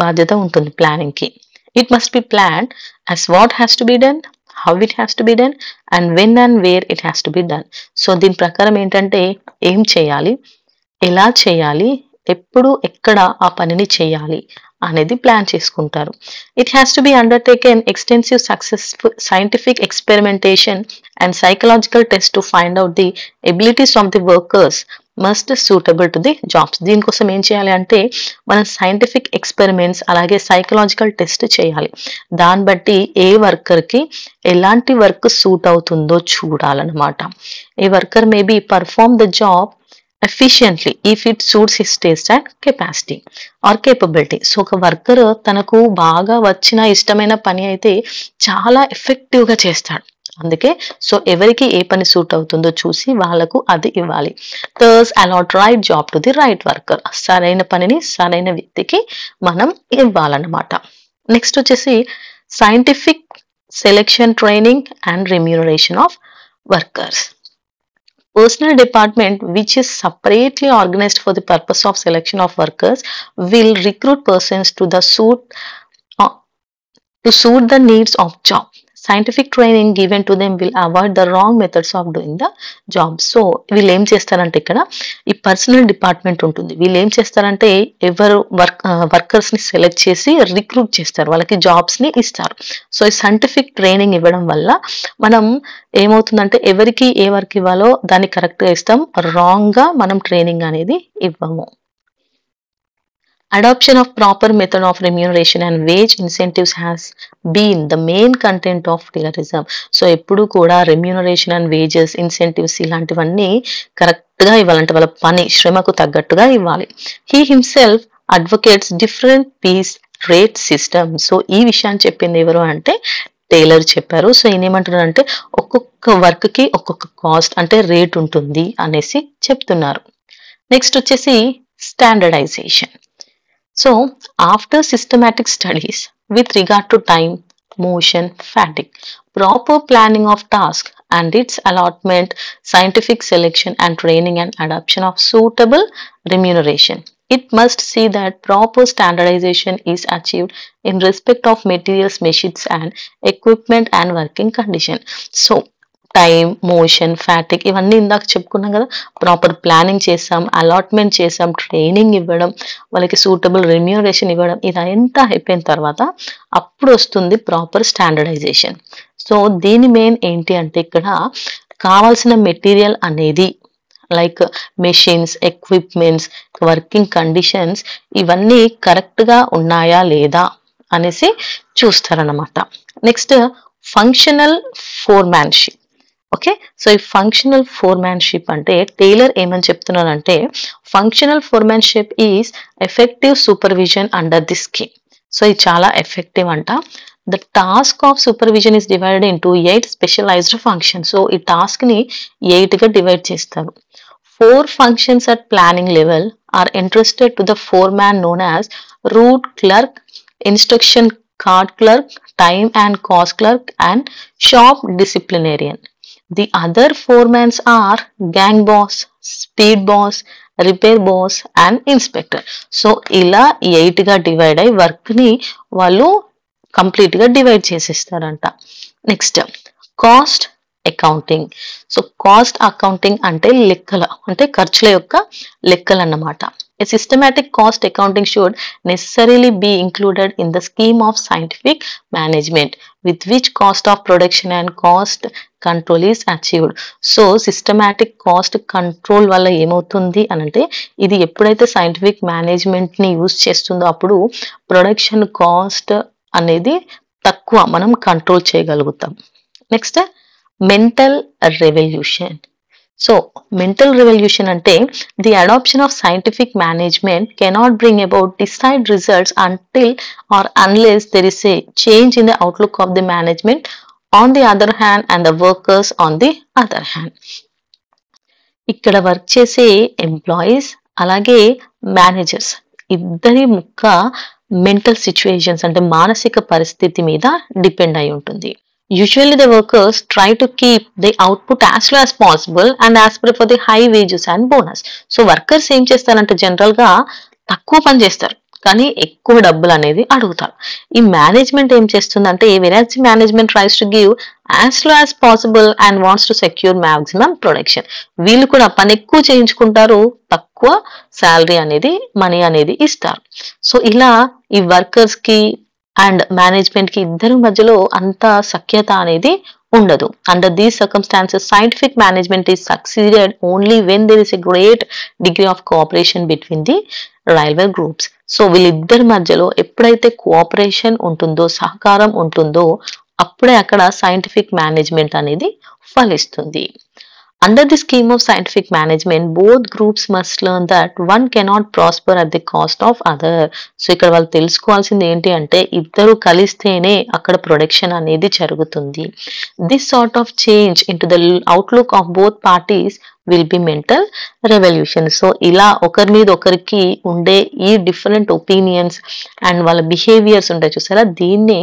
బాధ్యత ఉంటుంది ప్లానింగ్ కి. It must be planned as what has to be done, how it has to be done, and when and where it has to be done. So దీని ప్రకారం ఏంటంటే ఏం చేయాలి, ఎలా చేయాలి, ఎప్పుడు ఎక్కడ ఆ పనిని చేయాలి అనేది ప్లాన్ చేసుకుంటారు. It has to be undertaken extensive successful scientific experimentation and psychological test to find out the abilities of the workers must suitable to the jobs. దీనికోసం ఏం చేయాలి అంటే మనం సైంటిఫిక్ ఎక్స్పెరిమెంట్స్ అలాగే సైకలాజికల్ టెస్ట్ చేయాలి. దాన్ని బట్టి ఏ వర్కర్కి ఎలాంటి వర్క్ సూట్ అవుతుందో చూడాలన్నమాట. A worker may be perform the job efficiently if it suits his taste and capacity or capability. So ఒక వర్కర్ తనకు బాగా వచ్చిన ఇష్టమైన పని అయితే చాలా ఎఫెక్టివ్ గా చేస్తాడు. అందుకే సో ఎవరికి ఏ పని సూట్ అవుతుందో చూసి వాళ్ళకు అది ఇవ్వాలి. thus allot right job to the right worker. సరైన పనిని సరైన వ్యక్తికి మనం ఇవ్వాలన్నమాట. నెక్స్ట్ వచ్చేసి scientific selection training and remuneration of workers. Personnel department, which is separately organized for the purpose of selection of workers, will recruit persons to suit the needs of job. Scientific training given to them will avoid the wrong methods of doing the job. So వీళ్ళు ఏం చేస్తారంటే ఇక్కడ ఈ personal department ఉంటుంది. వీళ్ళు ఏం చేస్తారంటే ఎవరు వర్కర్స్ ని సెలెక్ట్ చేసి రిక్రూట్ చేస్తారు, వాళ్ళకి జాబ్స్ ని ఇస్తారు. సో ఈ సైంటిఫిక్ ట్రైనింగ్ ఇవ్వడం వల్ల మనం ఏమవుతుందంటే ఎవరికి ఏ వర్క్ ఇవ్వాలో దాన్ని కరెక్ట్ గా ఇస్తాం, రాంగ్ గా మనం ట్రైనింగ్ అనేది ఇవ్వము. Adoption of proper method of remuneration and wage incentives has been the main content of Taylorism. So ఎప్పుడు కూడా రెమ్యూనరేషన్ అండ్ వేజెస్ ఇన్సెంటివ్స్ ఇలాంటివన్నీ కరెక్ట్ గా ఇవ్వాలంటే వాళ్ళ పని శ్రమకు తగ్గట్టుగా ఇవ్వాలి. He himself advocates different piece rate system. So ఈ విషయాన్ని చెప్పింది ఎవరు అంటే టైలర్ చెప్పారు. సో ఈయన ఏమంటున్నారంటే ఒక్కొక్క వర్క్ కి ఒక్కొక్క కాస్ట్ అంటే రేట్ ఉంటుంది అనేసి చెప్తున్నారు. నెక్స్ట్ వచ్చేసి standardisation. So, after systematic studies with regard to time, motion, fatigue, proper planning of task and its allotment, scientific selection and training and adoption of suitable remuneration, it must see that proper standardization is achieved in respect of materials, machines and equipment and working condition. So, time, motion, fatigue ఇవన్నీ ఇందాక చెప్పుకున్నాం కదా. Proper planning చేసాం, allotment చేసాం, training ఇవ్వడం, వాళ్ళకి suitable remuneration ఇవ్వడం, ఇదంతా అయిపోయిన తర్వాత అప్పుడు వస్తుంది ప్రాపర్ స్టాండర్డైజేషన్. సో దీని మెయిన్ ఏంటి అంటే ఇక్కడ కావాల్సిన మెటీరియల్ అనేది like machines, equipments, working conditions ఇవన్నీ కరెక్ట్ గా ఉన్నాయా లేదా అనేసి చూస్తారన్నమాట. Next functional foremanship. Okay, so ఈ ఫంక్షనల్ ఫోర్మాన్షిప్ అంటే టైలర్ ఏమని చెప్తున్నారంటే functional foremanship is effective supervision under the scheme. So ఇది చాలా ఎఫెక్టివ్ అంట. The task of supervision is divided into 8 specialized function. So ఈ టాస్క్ ని 8 గా డివైడ్ చేస్తారు. 4 functions at planning level are entrusted to the foreman known as route clerk, instruction card clerk, time and cost clerk and shop disciplinarian. The other foremans are gang boss, speed boss, repair boss and inspector. So ఇలా 8 గా divide అయ్యి work ని వాళ్ళు complete గా divide చేసేస్తారంట. Next cost accounting. So cost accounting అంటే లెక్కల అంటే ఖర్చుల యొక్క లెక్కలు అన్నమాట. A systematic cost accounting should necessarily be included in the scheme of scientific management with which cost of production and cost control is achieved. So systematic cost control వల్ల ఏమవుతుంది అనంటే ఇది ఎప్పుడైతే సైంటిఫిక్ మేనేజ్మెంట్ ని యూజ్ చేస్తుందో అప్పుడు production cost అనేది తక్కువ మనం కంట్రోల్ చేయగలుగుతాం. Next mental revolution. So, mental revolution ante the adoption of scientific management cannot bring about desired results until or unless there is a change in the outlook of the management on the other hand and the workers on the other hand. ఇక్కడ work చేసే employees అలాగే managers ఇద్దరి ముక్క mental situations అంటే మానసిక పరిస్థితి మీద depend అయి ఉంటుంది. Usually the workers try to keep the output as low as possible and aspire for the high wages and bonus. So workers ఏం చేస్తారంటే జనరల్ గా తక్కువ పని చేస్తారు కానీ ఎక్కువ డబ్బులు అనేది అడుగుతారు. ఈ మేనేజ్మెంట్ ఏం చేస్తుందంటే whereas management tries to give as low as possible and wants to secure maximum production. వీళ్ళు కూడా పని ఎక్కువ చేయించుకుంటారు, తక్కువ శాలరీ అనేది మనీ అనేది ఇస్తారు. సో ఇలా ఈ వర్కర్స్ కి అండ్ మేనేజ్మెంట్ కి ఇద్దరి మధ్యలో అంత సఖ్యత అనేది ఉండదు. Under these circumstances scientific management is succeeded only when there is a great degree of cooperation between the rival groups. So వీళ్ళిద్దరి మధ్యలో ఎప్పుడైతే కోఆపరేషన్ ఉంటుందో, సహకారం ఉంటుందో, అప్పుడే అక్కడ సైంటిఫిక్ మేనేజ్మెంట్ అనేది ఫలిస్తుంది. Under the scheme of scientific management, both groups must learn that one cannot prosper at the cost of other. So ఇక్కడ వాళ్ళు తెలుసుకోవాల్సింది ఏంటి అంటే ఇద్దరు కలిస్తేనే అక్కడ ప్రొడక్షన్ అనేది జరుగుతుంది. This sort of change in to the outlook of both parties will be mental revolution. So ఇలా ఒకరి మీద ఒకరికి ఉండే ఈ డిఫరెంట్ ఒపీనియన్స్ అండ్ వాళ్ళ బిహేవియర్స్ ఉంటాయి చూసారా, దీన్ని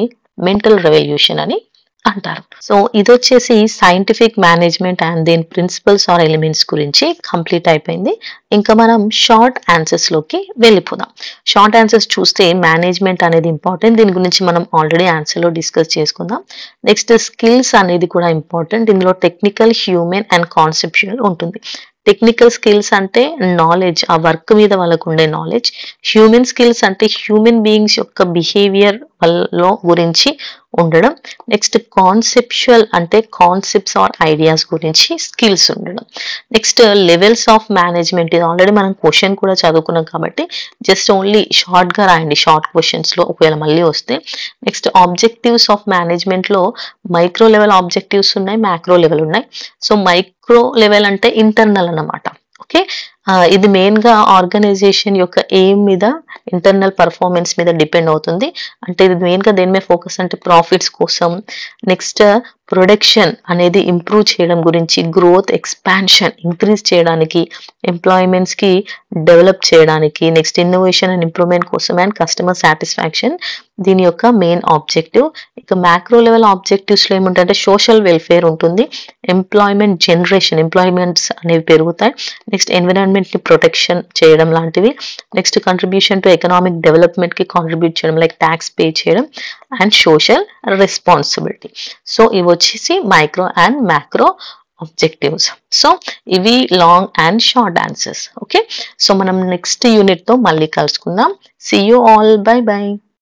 మెంటల్ రెవల్యూషన్ అని అంటారు. సో ఇది వచ్చేసి సైంటిఫిక్ మేనేజ్మెంట్ అండ్ దీని ప్రిన్సిపల్స్ ఆర్ ఎలిమెంట్స్ గురించి కంప్లీట్ అయిపోయింది. ఇంకా మనం షార్ట్ ఆన్సర్స్ లోకి వెళ్ళిపోదాం. షార్ట్ ఆన్సర్స్ చూస్తే మేనేజ్మెంట్ అనేది ఇంపార్టెంట్, దీని గురించి మనం ఆల్రెడీ ఆన్సర్ లో డిస్కస్ చేసుకుందాం. నెక్స్ట్ స్కిల్స్ అనేది కూడా ఇంపార్టెంట్, ఇందులో టెక్నికల్, హ్యూమన్ అండ్ కాన్సెప్చువల్ ఉంటుంది. టెక్నికల్ స్కిల్స్ అంటే నాలెడ్జ్, ఆ వర్క్ మీద వాళ్ళకు ఉండే నాలెడ్జ్. హ్యూమన్ స్కిల్స్ అంటే హ్యూమన్ బీయింగ్స్ యొక్క బిహేవియర్ లో గురించి ఉండడం. నెక్స్ట్ కాన్సెప్చువల్ అంటే కాన్సెప్ట్స్ ఆర్ ఐడియాస్ గురించి స్కిల్స్ ఉండడం. నెక్స్ట్ లెవెల్స్ ఆఫ్ మేనేజ్మెంట్, ఇది ఆల్రెడీ మనం క్వశ్చన్ కూడా చదువుకున్నాం కాబట్టి జస్ట్ ఓన్లీ షార్ట్ గా రాయండి షార్ట్ క్వశ్చన్స్ లో ఒకవేళ మళ్ళీ వస్తే. నెక్స్ట్ ఆబ్జెక్టివ్స్ ఆఫ్ మేనేజ్మెంట్ లో మైక్రో లెవెల్ ఆబ్జెక్టివ్స్ ఉన్నాయి, మ్యాక్రో లెవెల్ ఉన్నాయి. సో మైక్రో లెవెల్ అంటే ఇంటర్నల్ అన్నమాట. ఓకే, ఇది మెయిన్ గా ఆర్గనైజేషన్ యొక్క ఎయిమ్ మీద, ఇంటర్నల్ పర్ఫార్మెన్స్ మీద డిపెండ్ అవుతుంది. అంటే ఇది మెయిన్ గా దేని మీద ఫోకస్ అంటే ప్రాఫిట్స్ కోసం, నెక్స్ట్ ప్రొడక్షన్ అనేది ఇంప్రూవ్ చేయడం గురించి, గ్రోత్ ఎక్స్పాన్షన్ ఇంక్రీజ్ చేయడానికి, ఎంప్లాయ్మెంట్స్ కి డెవలప్ చేయడానికి, నెక్స్ట్ ఇన్నోవేషన్ అండ్ ఇంప్రూవ్మెంట్ కోసం అండ్ కస్టమర్ సాటిస్ఫాక్షన్ దీని యొక్క మెయిన్ ఆబ్జెక్టివ్. ఇక మ్యాక్రో లెవెల్ ఆబ్జెక్టివ్స్ లో ఏముంటాయంటే సోషల్ వెల్ఫేర్ ఉంటుంది, ఎంప్లాయ్మెంట్ జనరేషన్, ఎంప్లాయ్మెంట్స్ అనేవి పెరుగుతాయి, నెక్స్ట్ ఎన్విరాన్మెంట్ ని ప్రొటెక్షన్ చేయడం లాంటివి, next contribution to economic development కి కాంట్రిబ్యూట్ చేయడం లైక్ ట్యాక్స్ పే చేయడం అండ్ సోషల్ రెస్పాన్సిబిలిటీ. సో ఇవి వచ్చేసి micro and macro objectives. So ఇవి long and short answers. Okay, so మనం నెక్స్ట్ యూనిట్ తో మళ్ళీ కలుసుకుందాం. See you all, bye by.